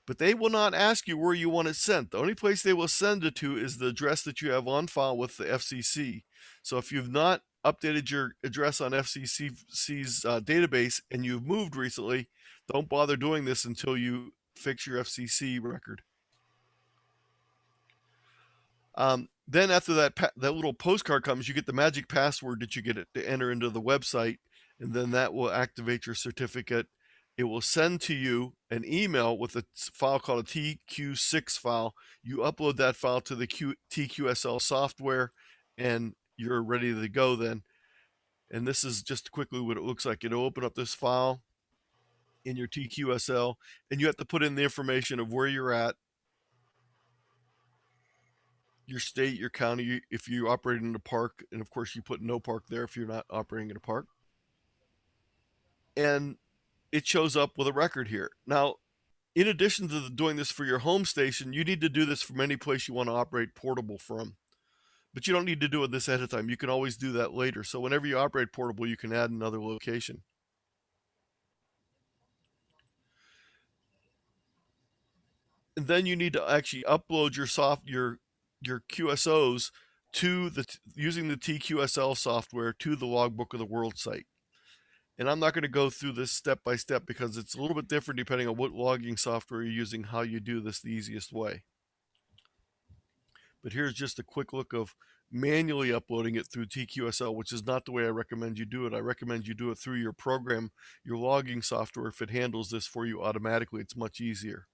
But they will not ask you where you want it sent. The only place they will send it to is the address that you have on file with the FCC. So if you've not updated your address on FCC's database and you've moved recently, don't bother doing this until you fix your FCC record. Then after that little postcard comes, you get the magic password that you get to enter into the website, and then that will activate your certificate. It will send to you an email with a file called a TQ6 file. You upload that file to the TQSL software, and you're ready to go then. And this is just quickly what it looks like. It'll open up this file in your TQSL, and you have to put in the information of where you're at, your state, your county, if you operate in a park, and of course you put no park there if you're not operating in a park. And it shows up with a record here. Now, in addition to doing this for your home station, you need to do this from any place you want to operate portable from. But you don't need to do it this ahead of time. You can always do that later. So whenever you operate portable, you can add another location. And then you need to actually upload your QSOs to using the TQSL software to the Logbook of the World site. And I'm not going to go through this step by step because it's a little bit different depending on what logging software you're using, how you do this the easiest way. But here's just a quick look of manually uploading it through TQSL, which is not the way I recommend you do it. I recommend you do it through your program, your logging software. If it handles this for you automatically, it's much easier.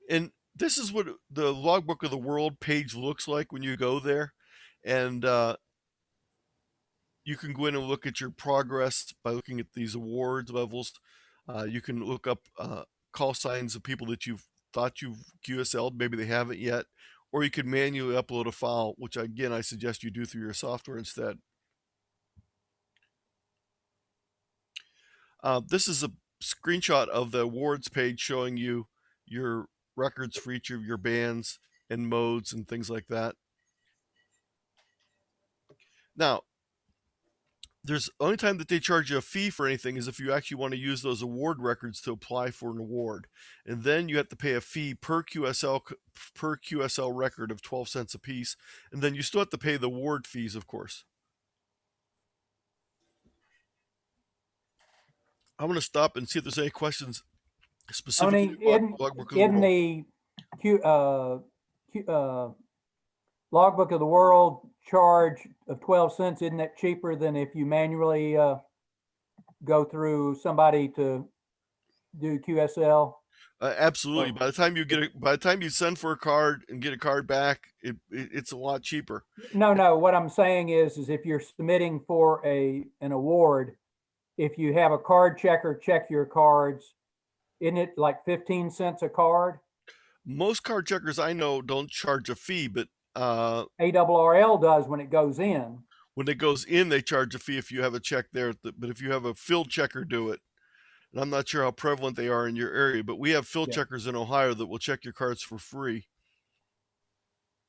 And this is what the Logbook of the World page looks like when you go there. And you can go in and look at your progress by looking at these awards levels. You can look up call signs of people that you've thought you've QSL'd, maybe they haven't yet, or you can manually upload a file, which again, I suggest you do through your software instead. This is a screenshot of the awards page showing you your records for each of your bands and modes and things like that. Now, there's the only time that they charge you a fee for anything is if you actually want to use those award records to apply for an award. And then you have to pay a fee per QSL record of 12 cents a piece. And then you still have to pay the award fees, of course. I'm going to stop and see if there's any questions specifically Tony, in the Logbook of the World charge of 12 cents, isn't that cheaper than if you manually go through somebody to do QSL? Absolutely. By the time you get it, by the time you send for a card and get a card back, it's a lot cheaper. No, what I'm saying is if you're submitting for an award, if you have a card checker check your cards, isn't it like 15 cents a card? Most card checkers I know don't charge a fee, but ARRL does when it goes in. when it goes in, they charge a fee if you have a check there. But if you have a field checker do it, and I'm not sure how prevalent they are in your area, but we have field checkers in Ohio that will check your cards for free.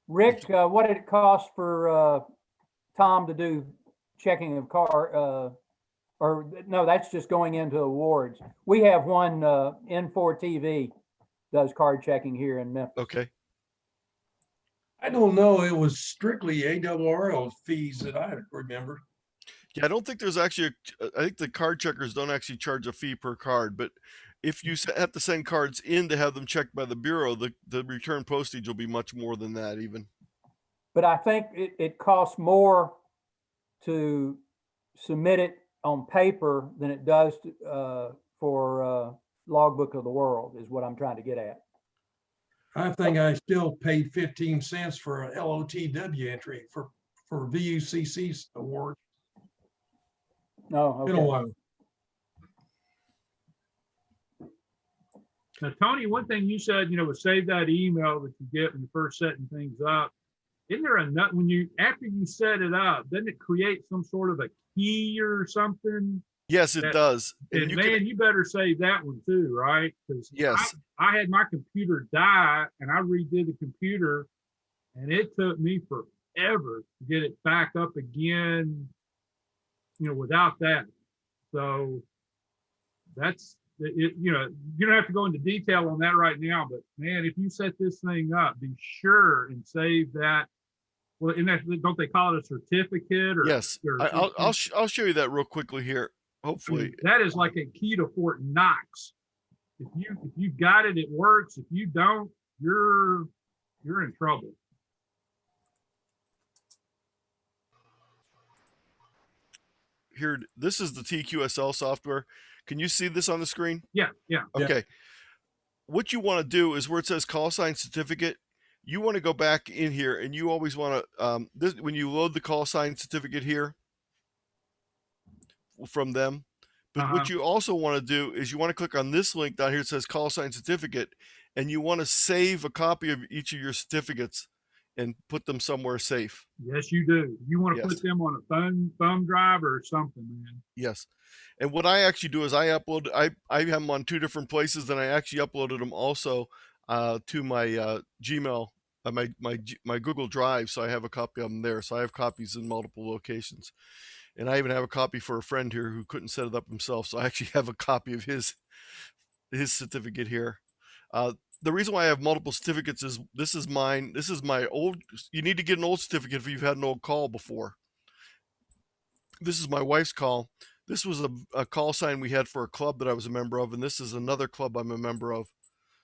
Rick, what did it cost for Tom to do checking of car? Or no, that's just going into awards. We have one, N4 TV does card checking here in Memphis. Okay. I don't know. It was strictly ARRL fees that I remember. Yeah, I don't think there's actually, I think the card checkers don't actually charge a fee per card, but if you have to send cards in to have them checked by the Bureau, the return postage will be much more than that even. But I think it costs more to submit it on paper than it does for Logbook of the World, is what I'm trying to get at. I think I still paid 15 cents for an LOTW entry for VUCC's award. No, okay. Been a while. Now, Tony, one thing you said, was save that email that you get when you're first setting things up. Isn't there a nut after you set it up, doesn't it create some sort of a key or something? Yes, it does. And you better save that one too, right? Because yes, I had my computer die and I redid the computer and it took me forever to get it back up again, without that. So that's it. You don't have to go into detail on that right now, but man, if you set this thing up, be sure and save that. Well, don't they call it a certificate? Or yes, I'll show you that real quickly here. Hopefully, that is like a key to Fort Knox. If you got it, it works. If you don't, you're in trouble. Here, this is the TQSL software. Can you see this on the screen? Yeah. Okay. Yeah. What you want to do is where it says call sign certificate, you want to go back in here and you always want to, when you load the call sign certificate here from them, but what you also want to do is you want to click on this link down here. It says call sign certificate, and you want to save a copy of each of your certificates and put them somewhere safe. Yes, you do. You want to put them on a thumb drive or something, man. Yes. And what I actually do is I have them on 2 different places, and I actually uploaded them also to my Gmail, my Google Drive. So I have a copy of them there. So I have copies in multiple locations. And I even have a copy for a friend here who couldn't set it up himself. So I actually have a copy of his certificate here. The reason why I have multiple certificates is this is mine. This is my old, you need to get an old certificate if you've had an old call before. This is my wife's call. This was a call sign we had for a club that I was a member of, and this is another club I'm a member of.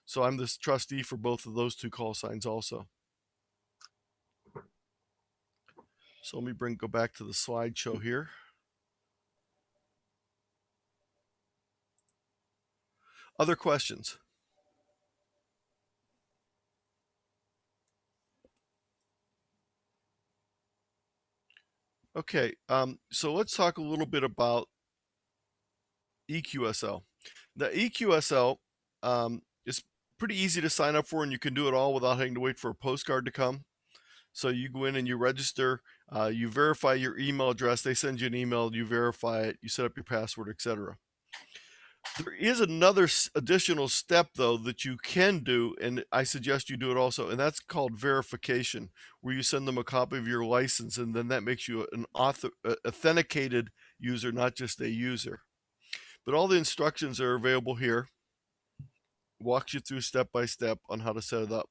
So I'm this trustee for both of those 2 call signs also. So let me go back to the slideshow here. Other questions? Okay, so let's talk a little bit about EQSL. The EQSL is pretty easy to sign up for, and you can do it all without having to wait for a postcard to come. So you go in and you register, you verify your email address, they send you an email, you verify it, you set up your password, etc. There is another additional step though that you can do, and I suggest you do it also, and that's called verification, where you send them a copy of your license, and then that makes you an authenticated user, not just a user. But all the instructions are available here. Walks you through step by step on how to set it up.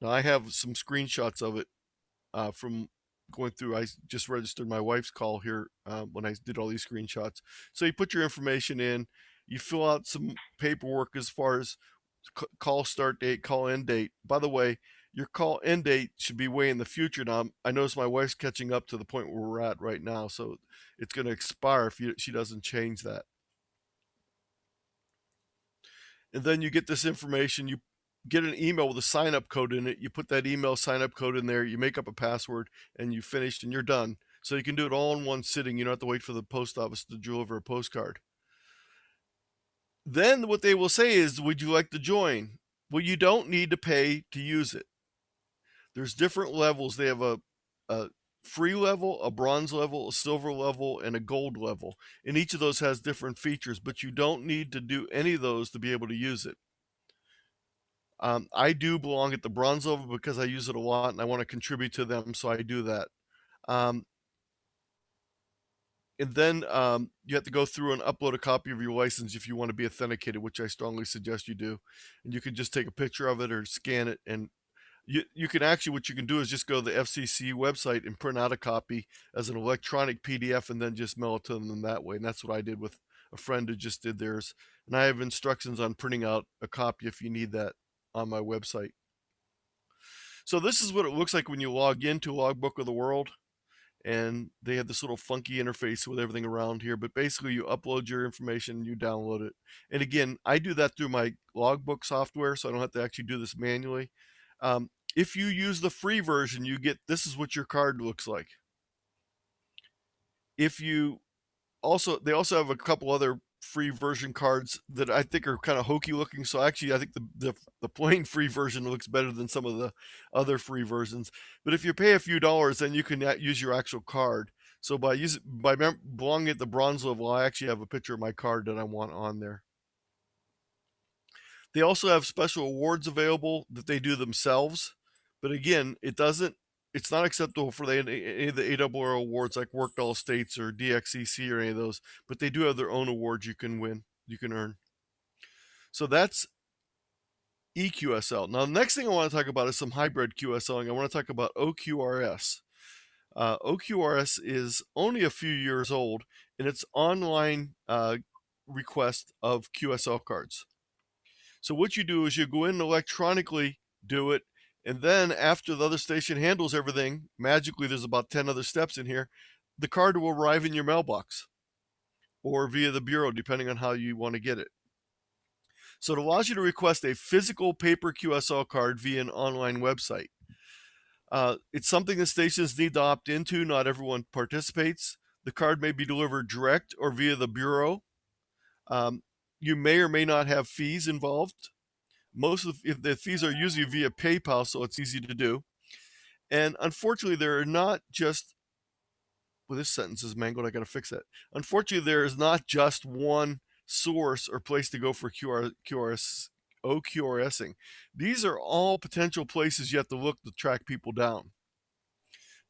Now I have some screenshots of it from going through. I just registered my wife's call here when I did all these screenshots. So you put your information in, you fill out some paperwork as far as call start date, call end date. By the way, your call end date should be way in the future. Now, I notice my wife's catching up to the point where we're at right now, so it's going to expire if she doesn't change that. And then you get this information. You get an email with a sign-up code in it. You put that email sign-up code in there. You make up a password, and you finished, and you're done. So you can do it all in one sitting. You don't have to wait for the post office to deliver a postcard. Then what they will say is, would you like to join? Well, you don't need to pay to use it. There's different levels. They have a free level, a bronze level, a silver level, and a gold level. And each of those has different features, but you don't need to do any of those to be able to use it. I do belong at the bronze level because I use it a lot and I want to contribute to them, so I do that. And then you have to go through and upload a copy of your license if you want to be authenticated, which I strongly suggest you do. And you can just take a picture of it or scan it. And you can actually, what you can do is just go to the FCC website and print out a copy as an electronic PDF and then just mail it to them that way. And that's what I did with a friend who just did theirs. And I have instructions on printing out a copy if you need that on my website. So this is what it looks like when you log into Logbook of the World. And they have this little funky interface with everything around here, but basically you upload your information, you download it. And again, I do that through my Logbook software, so I don't have to actually do this manually. If you use the free version, you get, this is what your card looks like. If you also, they also have a couple other free version cards that I think are kind of hokey looking. So actually, I think the plain free version looks better than some of the other free versions. But if you pay a few dollars, then you can use your actual card. So by belonging at the bronze level, I actually have a picture of my card that I want on there. They also have special awards available that they do themselves. But again, it's not acceptable for any of the ARRL awards like Worked All States or DXCC or any of those, but they do have their own awards you can win, you can earn. So that's EQSL. Now, the next thing I want to talk about is some hybrid QSLing. I want to talk about OQRS. OQRS is only a few years old, and it's online request of QSL cards. So what you do is you go in and electronically do it, and then after the other station handles everything, magically there's about 10 other steps in here, the card will arrive in your mailbox or via the bureau, depending on how you want to get it. So it allows you to request a physical paper QSL card via an online website. It's something that stations need to opt into. Not everyone participates. The card may be delivered direct or via the bureau. You may or may not have fees involved. If the fees are usually via PayPal, so it's easy to do. And unfortunately, there are not just, well, this sentence is mangled, I got to fix that. Unfortunately, there is not just one source or place to go for OQRSing. These are all potential places you have to look to track people down.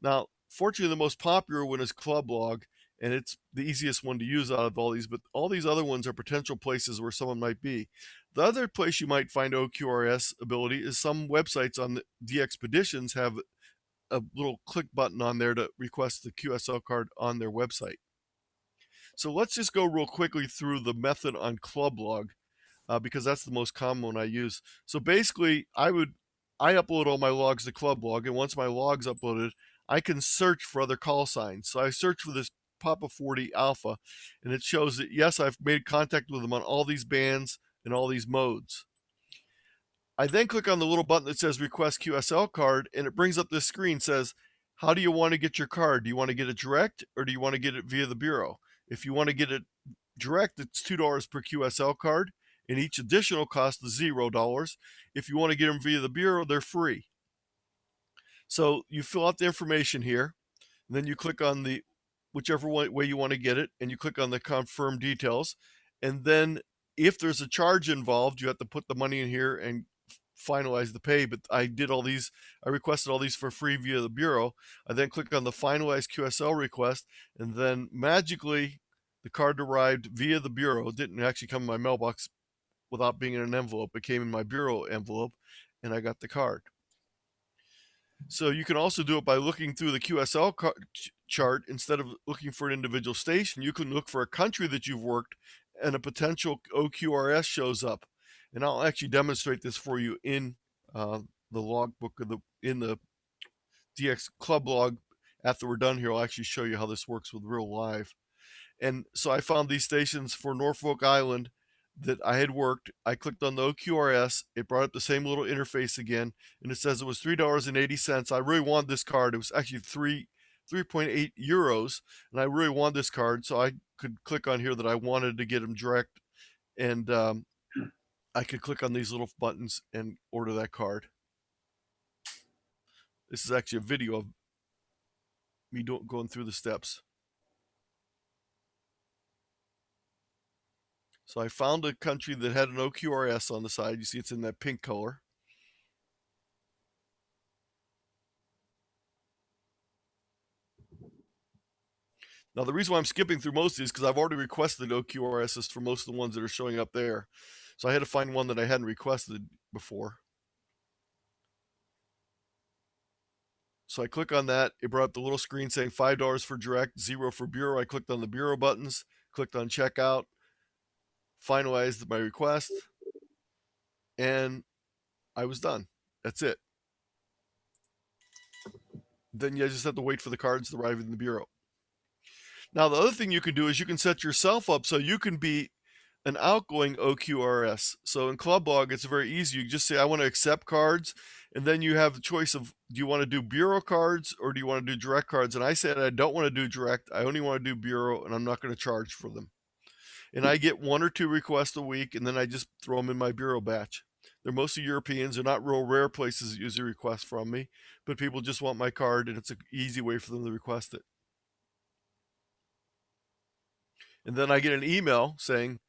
Now, fortunately, the most popular one is Clublog, and it's the easiest one to use out of all these, but all these other ones are potential places where someone might be. The other place you might find OQRS ability is some websites on the Expeditions have a little click button on there to request the QSL card on their website. So let's just go real quickly through the method on Clublog because that's the most common one I use. So basically, I upload all my logs to Clublog, and once my log's uploaded, I can search for other call signs. So I search for this Papa 40 Alpha, and it shows that, yes, I've made contact with them on all these bands and all these modes. I then click on the little button that says Request QSL Card, and it brings up this screen, says, how do you want to get your card? Do you want to get it direct, or do you want to get it via the bureau? If you want to get it direct, it's $2 per QSL card, and each additional cost is $0. If you want to get them via the bureau, they're free. So you fill out the information here, and then you click on the whichever way you want to get it, and you click on the confirm details. And then if there's a charge involved, you have to put the money in here and finalize the pay. But I did all these, I requested all these for free via the bureau. I then click on the finalize QSL request, and then magically the card arrived via the bureau. It didn't actually come in my mailbox without being in an envelope. It came in my bureau envelope, and I got the card. So you can also do it by looking through the QSL chart. Instead of looking for an individual station, you can look for a country that you've worked, and a potential OQRS shows up. And I'll actually demonstrate this for you in the the logbook of in the DX Club log. After we're done here, I'll actually show you how this works with real live. And so I found these stations for Norfolk Island that I had worked. I clicked on the OQRS. It brought up the same little interface again, and it says it was $3.80. I really wanted this card. It was actually 3.8 euros, and I really wanted this card, so I could click on here that I wanted to get them direct, and I could click on these little buttons and order that card. This is actually a video of me going through the steps. So I found a country that had an OQRS on the side. You see it's in that pink color. Now, the reason why I'm skipping through most of these is because I've already requested OQRSs for most of the ones that are showing up there. So I had to find one that I hadn't requested before. So I click on that. It brought up the little screen saying $5 for direct, 0 for bureau. I clicked on the bureau buttons, clicked on checkout, finalized my request, and I was done. That's it. Then you just have to wait for the cards to arrive in the bureau. Now, the other thing you can do is you can set yourself up so you can be an outgoing OQRS. So in ClubLog, it's very easy. You just say, I want to accept cards, and then you have the choice of, do you want to do bureau cards or do you want to do direct cards? And I said, I don't want to do direct. I only want to do bureau, and I'm not going to charge for them. And I get 1 or 2 requests a week, and then I just throw them in my bureau batch. They're mostly Europeans. They're not real rare places that usually request from me, but people just want my card, and it's an easy way for them to request it. And then I get an email saying,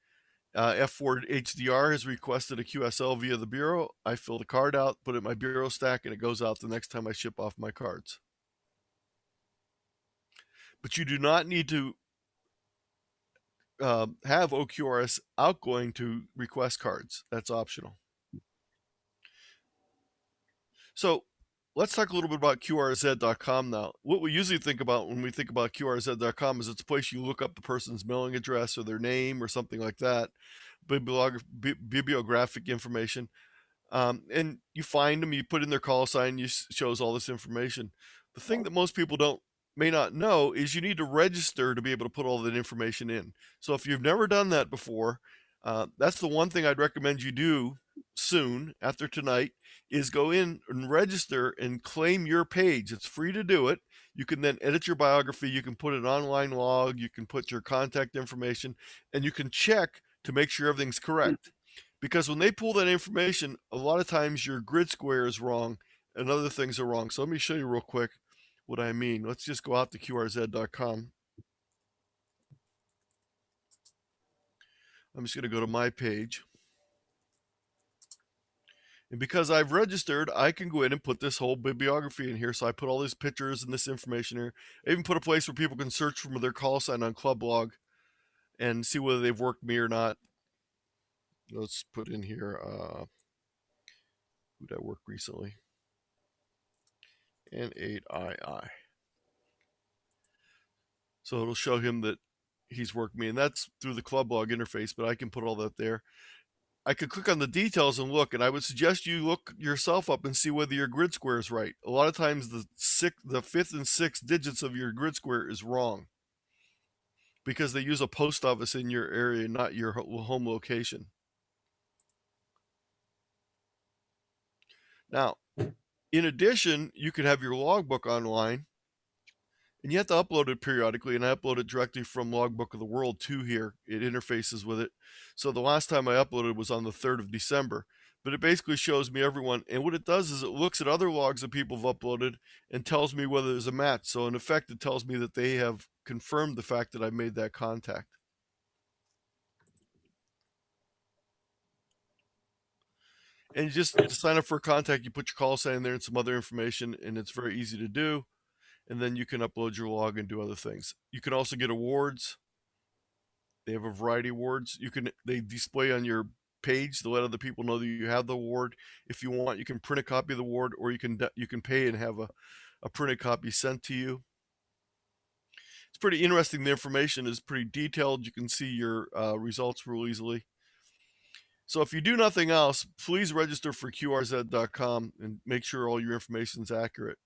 F4 HDR has requested a QSL via the bureau. I fill the card out, put it in my bureau stack, and it goes out the next time I ship off my cards. But you do not need to have OQRS outgoing to request cards. That's optional. So let's talk a little bit about QRZ.com now. What we usually think about when we think about QRZ.com is it's a place you look up the person's mailing address or their name or something like that, bibliographic information, and you find them, you put in their call sign, you shows all this information. The thing that most people may not know is you need to register to be able to put all that information in. So if you've never done that before, that's the one thing I'd recommend you do soon after tonight, is go in and register and claim your page. It's free to do it. You can then edit your biography. You can put an online log. You can put your contact information, and you can check to make sure everything's correct. Because when they pull that information, a lot of times your grid square is wrong and other things are wrong. So let me show you real quick what I mean. Let's just go out to QRZ.com. I'm just going to go to my page. And because I've registered, I can go in and put this whole bibliography in here. So I put all these pictures and this information here. I even put a place where people can search for their call sign on ClubLog and see whether they've worked me or not. Let's put in here, who did I work recently? N8II. So it'll show him that he's worked me, and that's through the ClubLog interface, but I can put all that there. I could click on the details and look, and I would suggest you look yourself up and see whether your grid square is right. A lot of times the 5th and 6th digits of your grid square is wrong because they use a post office in your area, not your home location. Now, in addition, you could have your logbook online, and you have to upload it periodically, and I upload it directly from Logbook of the World to here. It interfaces with it. So the last time I uploaded was on the 3rd of December. But it basically shows me everyone, and what it does is it looks at other logs that people have uploaded and tells me whether there's a match. So in effect, it tells me that they have confirmed the fact that I made that contact. And you just to sign up for a contact, you put your call sign in there and some other information, and it's very easy to do. And then you can upload your log and do other things. You can also get awards. They have a variety of awards. They display on your page to let other people know that you have the award. If you want, you can print a copy of the award, or you can pay and have a printed copy sent to you. It's pretty interesting. The information is pretty detailed. You can see your results real easily. So if you do nothing else, please register for QRZ.com and make sure all your information is accurate.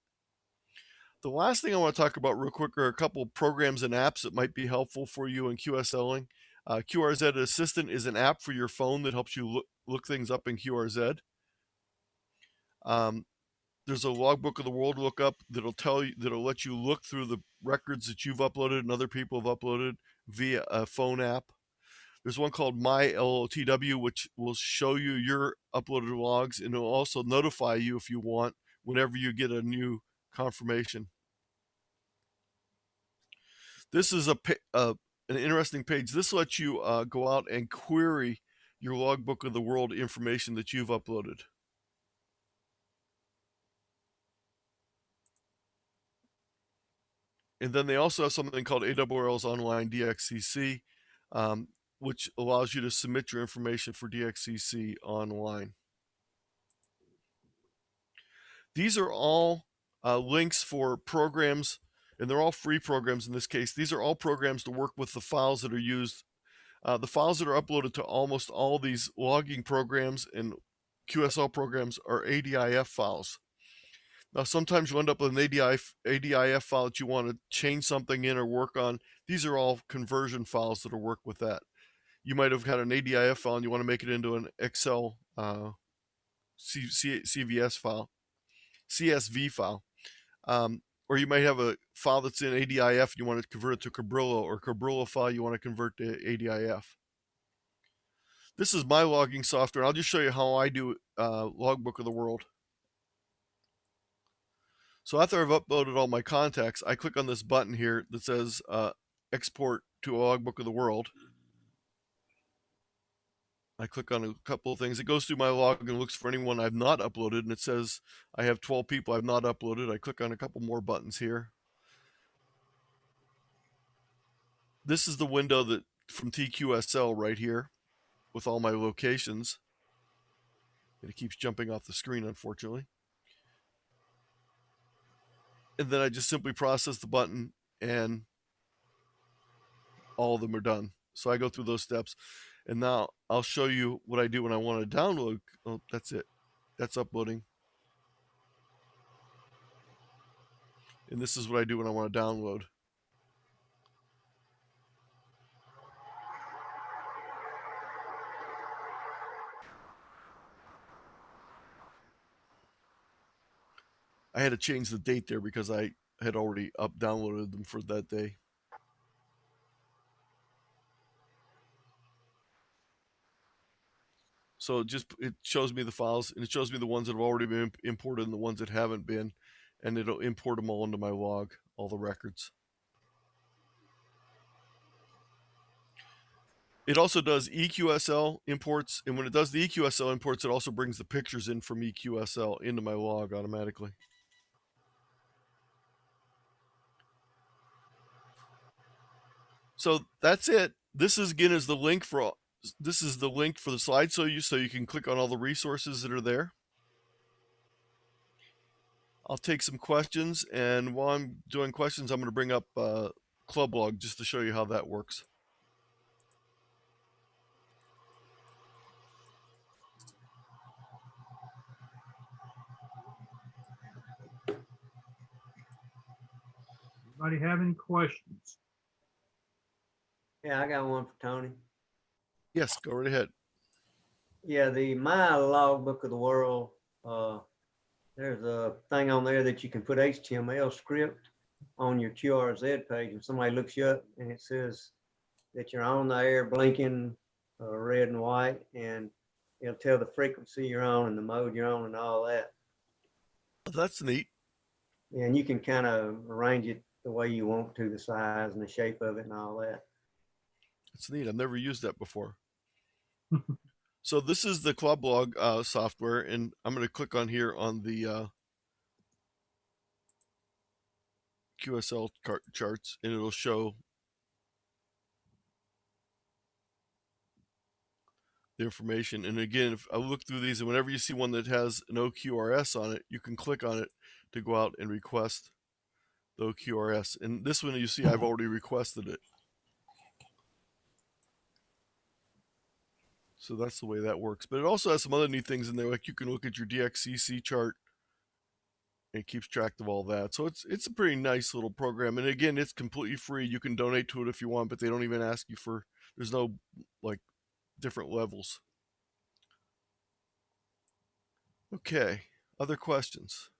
The last thing I want to talk about real quick are a couple of programs and apps that might be helpful for you in QSLing. QRZ Assistant is an app for your phone that helps you look things up in QRZ. There's a logbook of the world lookup that'll let you look through the records that you've uploaded and other people have uploaded via a phone app. There's one called My LOTW, which will show you your uploaded logs, and it'll also notify you if you want whenever you get a new confirmation. This is an interesting page. This lets you go out and query your logbook of the world information that you've uploaded. And then they also have something called ARRL's Online DXCC, which allows you to submit your information for DXCC online. These are all links for programs, and they're all free programs in this case. These are all programs to work with the files that are used. The files that are uploaded to almost all these logging programs and QSL programs are ADIF files. Now, sometimes you end up with an ADIF file that you want to change something in or work on. These are all conversion files that'll work with that. You might have had an ADIF file and you want to make it into an Excel CSV file. Or you might have a file that's in ADIF and you want to convert it to Cabrillo, or Cabrillo file you want to convert to ADIF. This is my logging software. I'll just show you how I do Logbook of the World. So after I've uploaded all my contacts, I click on this button here that says Export to a Logbook of the World. I click on a couple of things. It goes through my log and looks for anyone I've not uploaded, and it says I have 12 people I've not uploaded. I click on a couple more buttons here. This is the window that from TQSL right here with all my locations. And it keeps jumping off the screen, unfortunately. And then I just simply process the button and all of them are done. So I go through those steps. And now I'll show you what I do when I want to download. Oh, that's it. That's uploading. And this is what I do when I want to download. I had to change the date there because I had already downloaded them for that day. So it shows me the files, and it shows me the ones that have already been imported and the ones that haven't been, and it'll import them all into my log, all the records. It also does EQSL imports, and when it does the EQSL imports, it also brings the pictures in from EQSL into my log automatically. So that's it. This is again is the link for the slide so you can click on all the resources that are there. I'll take some questions, and while I'm doing questions, I'm going to bring up Clublog just to show you how that works. Anybody have any questions? Yeah, I got one for Tony. Yes, go right ahead. Yeah, the My Logbook of the World, there's a thing on there that you can put HTML script on your QRZ page, and somebody looks you up and it says that you're on the air blinking red and white, and it'll tell the frequency you're on and the mode you're on and all that. That's neat. Yeah, and you can kind of arrange it the way you want to, the size and the shape of it and all that. It's neat. I've never used that before. So this is the Clublog software, and I'm going to click on here on the QSL charts, and it'll show the information. And again, if I look through these, and whenever you see one that has an OQRS on it, you can click on it to go out and request the OQRS. And this one, you see, I've already requested it. So that's the way that works. But it also has some other neat things in there, like you can look at your DXCC chart. It keeps track of all that. So it's a pretty nice little program. And again, it's completely free. You can donate to it if you want, but they don't even ask you for, there's no like different levels. Okay. Other questions?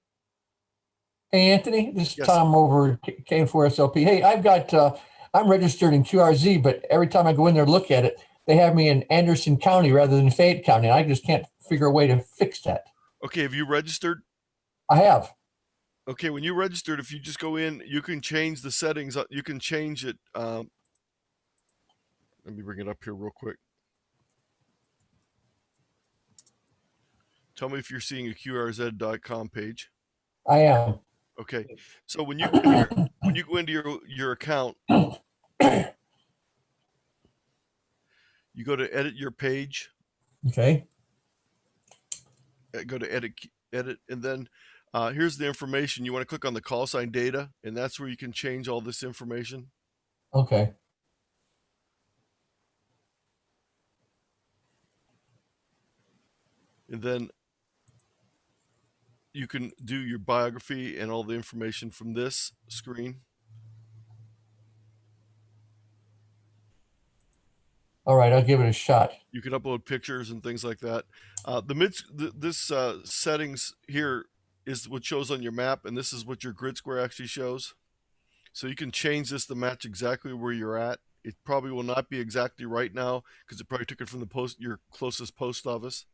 Hey, Anthony, this is Yes. Tom over at K4SLP. Hey, I've got, I'm registered in QRZ, but every time I go in there to look at it, they have me in Anderson County rather than Fayette County. And I just can't figure a way to fix that. Okay. Have you registered? I have. Okay. When you registered, if you just go in, you can change the settings. You can change it. Let me bring it up here real quick. Tell me if you're seeing a QRZ.com page. I am. Okay. So when you go into your account, you go to edit your page. Okay. Go to edit, and then here's the information. You want to click on the call sign data, and that's where you can change all this information. Okay. And then you can do your biography and all the information from this screen. All right, I'll give it a shot. You can upload pictures and things like that. This settings here is what shows on your map, and this is what your grid square actually shows. So you can change this to match exactly where you're at. It probably will not be exactly right now because it probably took it from your closest post office.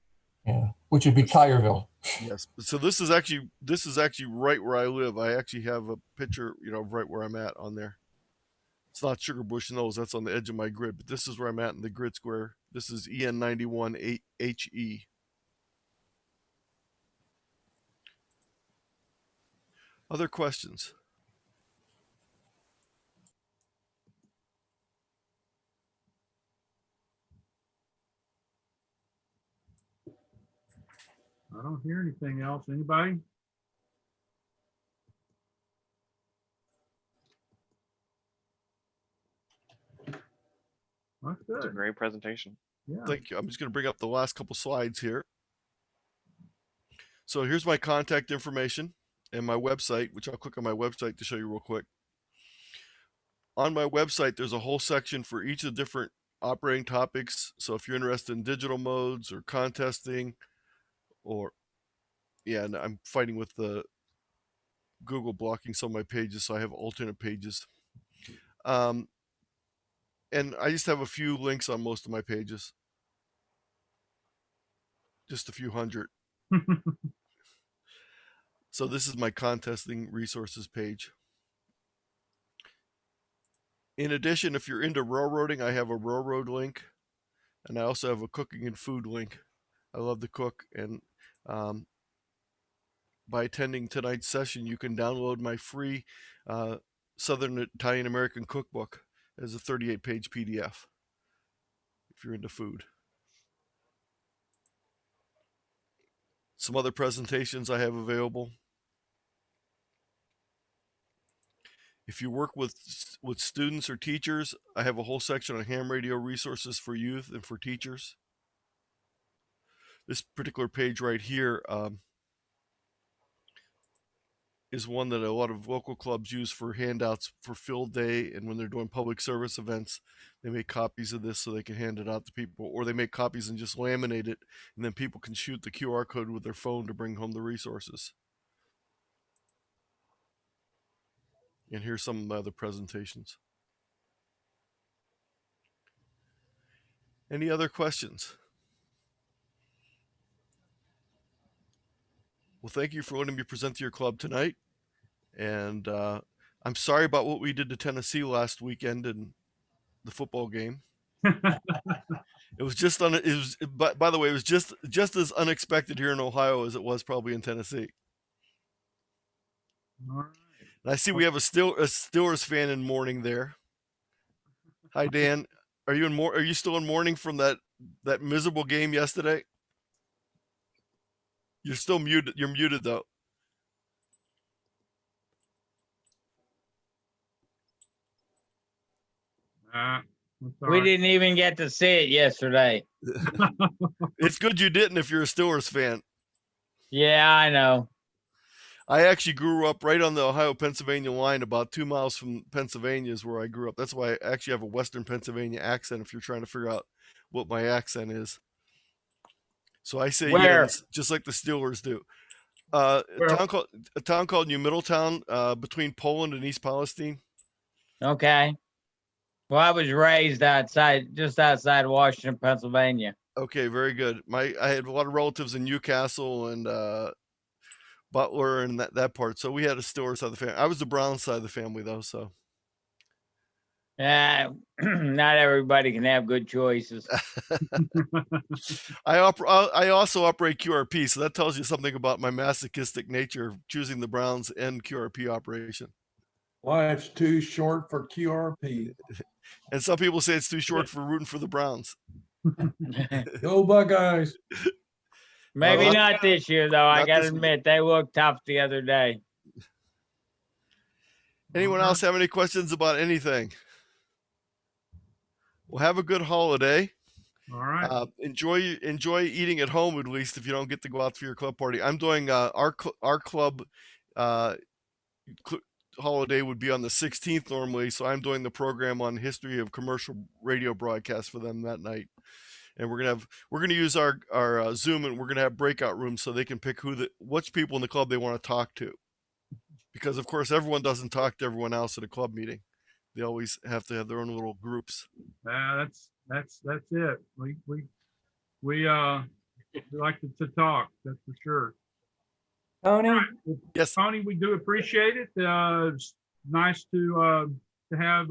Yeah, which would be Tyerville. Yes. So this is actually right where I live. I actually have a picture, right where I'm at on there. It's not Sugar Bush Knolls. That's on the edge of my grid, but this is where I'm at in the grid square. This is EN91HE. Other questions? I don't hear anything else. Anybody? That's It's a good. great presentation. Yeah. Thank you. I'm just going to bring up the last couple slides here. So here's my contact information and my website, which I'll click on my website to show you real quick. On my website, there's a whole section for each of the different operating topics. So if you're interested in digital modes or contesting, or and I'm fighting with the Google blocking some of my pages, so I have alternate pages. And I just have a few links on most of my pages. Just a few hundred. So this is my contesting resources page. In addition, if you're into railroading, I have a railroad link, and I also have a cooking and food link. I love to cook, and by attending tonight's session, you can download my free Southern Italian American cookbook as a 38-page PDF if you're into food. Some other presentations I have available. If you work with students or teachers, I have a whole section on ham radio resources for youth and for teachers. This particular page right here is one that a lot of local clubs use for handouts for field day, and when they're doing public service events, they make copies of this so they can hand it out to people, or they make copies and just laminate it, and then people can shoot the QR code with their phone to bring home the resources. And here's some of my other presentations. Any other questions? Well, thank you for letting me present to your club tonight. And I'm sorry about what we did to Tennessee last weekend in the football game. It was just by the way, it was just as unexpected here in Ohio as it was probably in Tennessee. All right. And I see we have a Steelers fan in mourning there. Hi, Dan. Are you still in mourning from that miserable game yesterday? You're still muted. You're muted though. I'm We sorry. didn't even get to see it yesterday. It's good you didn't if you're a Steelers fan. Yeah, I know. I actually grew up right on the Ohio-Pennsylvania line, about 2 miles from Pennsylvania is where I grew up. That's why I actually have a Western Pennsylvania accent if you're trying to figure out what my accent is. So I say Where? yes, just like the Steelers do. Well- A town called New Middletown, between Poland and East Palestine. Okay. Well, I was raised just outside Washington, Pennsylvania. Okay, very good. I had a lot of relatives in Newcastle and Butler and that part. So we had a Steelers side of the family. I was the Browns side of the family though. So Not everybody can have good choices. I also operate QRP, so that tells you something about my masochistic nature of choosing the Browns and QRP operation. Life's too short for QRP. And some people say it's too short for rooting for the Browns. Go Buckeyes. Maybe Well, not this year, though. I not got to this week. admit, they looked tough the other day. Anyone else have any questions about anything? Well, have a good holiday. All right. Enjoy eating at home, at least if you don't get to go out for your club party. I'm doing our club holiday would be on the 16th normally, so I'm doing the program on history of commercial radio broadcasts for them that night. And we're gonna use our Zoom, and we're gonna have breakout rooms so they can pick which people in the club they want to talk to, because of course everyone doesn't talk to everyone else at a club meeting. They always have to have their own little groups. That's it. We like to talk, that's for sure. Tony, Yes. Tony, we do appreciate it. It's nice to have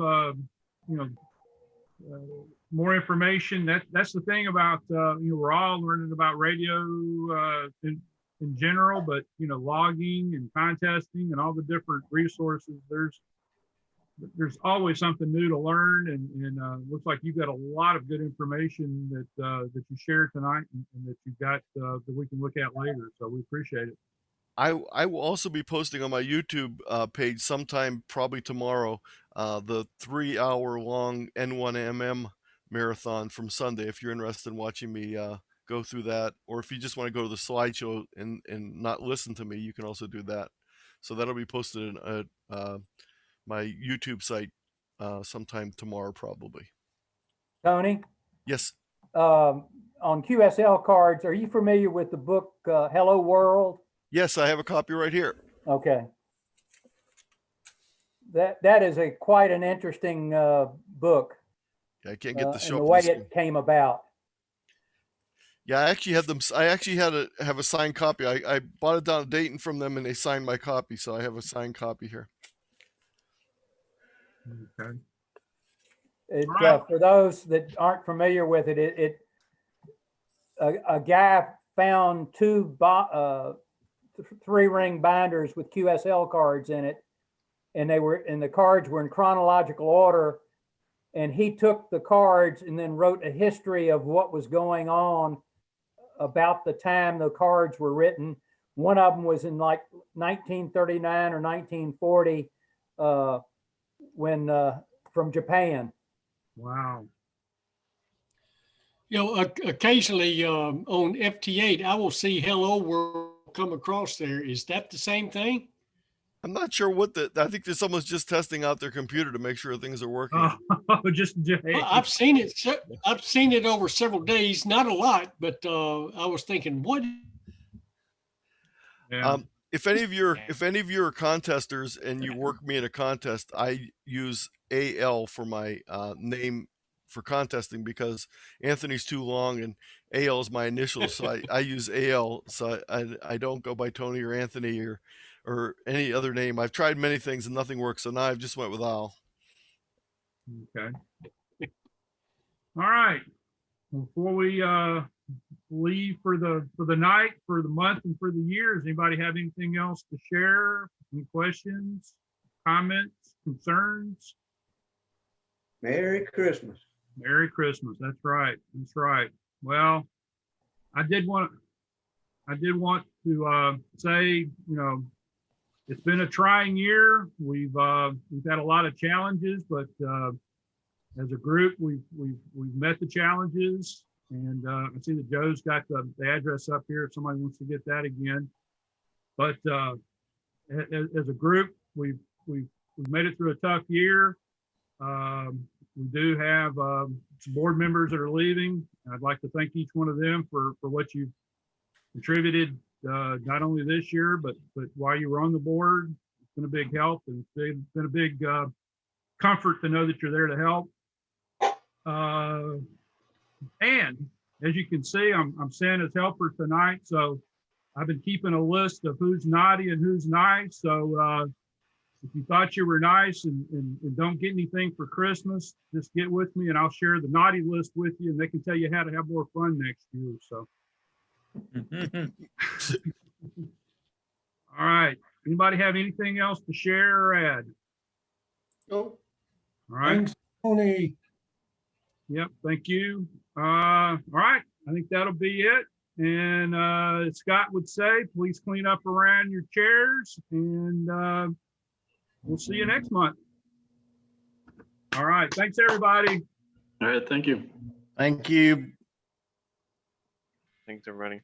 more information. That's the thing about we're all learning about radio in general, but logging and contesting and all the different resources. There's always something new to learn, and looks like you've got a lot of good information that you shared tonight, and that you've got that we can look at later. So we appreciate it. I will also be posting on my YouTube page sometime, probably tomorrow, the 3-hour long N1MM marathon from Sunday. If you're interested in watching me go through that, or if you just want to go to the slideshow and not listen to me, you can also do that. So that'll be posted at my YouTube site sometime tomorrow, probably. Tony, Yes. on QSL cards, are you familiar with the book Hello World? Yes, I have a copy right here. Okay. That is quite an interesting book. I can't get the and show. the up way on the it came about. Yeah, I actually had them. I actually had to have a signed copy. I bought it down at Dayton from them, and they signed my copy, so I have a signed copy here. Okay. For those that aren't familiar with it, a guy found 2 3-ring binders with QSL cards in it, and the cards were in chronological order, and he took the cards and then wrote a history of what was going on about the time the cards were written. One of them was in like 1939 or 1940 when from Japan. Wow. Occasionally on FT8, I will see Hello World come across there. Is that the same thing? I'm not sure I think that someone's just testing out their computer to make sure things are working. I've seen it. I've seen it over several days, not a lot, but I was thinking, what? Yeah. If any of you are contesters and you work me in a contest, I use AL for my name for contesting, because Anthony's too long and AL is my initials, so I use AL. So I don't go by Tony or Anthony or any other name. I've tried many things and nothing works, so now I've just went with Al. Okay. All right. Before we leave for the night, for the month, and for the year, does anybody have anything else to share? Any questions, comments, concerns? Merry Christmas. Merry Christmas. That's right. That's right. Well, I did want to say, it's been a trying year. We've had a lot of challenges, but as a group, we've met the challenges, and I see that Joe's got the address up here if somebody wants to get that again. But as a group, we've made it through a tough year. We do have some board members that are leaving. I'd like to thank each one of them for what you've contributed, not only this year, but while you were on the board. It's been a big help, and it's been a big comfort to know that you're there to help. And as you can see, I'm Santa's helper tonight, so I've been keeping a list of who's naughty and who's nice. So if you thought you were nice and don't get anything for Christmas, just get with me and I'll share the naughty list with you, and they can tell you how to have more fun next year. So. All right. Anybody have anything else to share or add? Nope. All right. Thanks, Tony. Yep. Thank you. All right. I think that'll be it. And Scott would say, please clean up around your chairs, and we'll see you next month. All right. Thanks, everybody. All right, thank you. Thanks, everybody.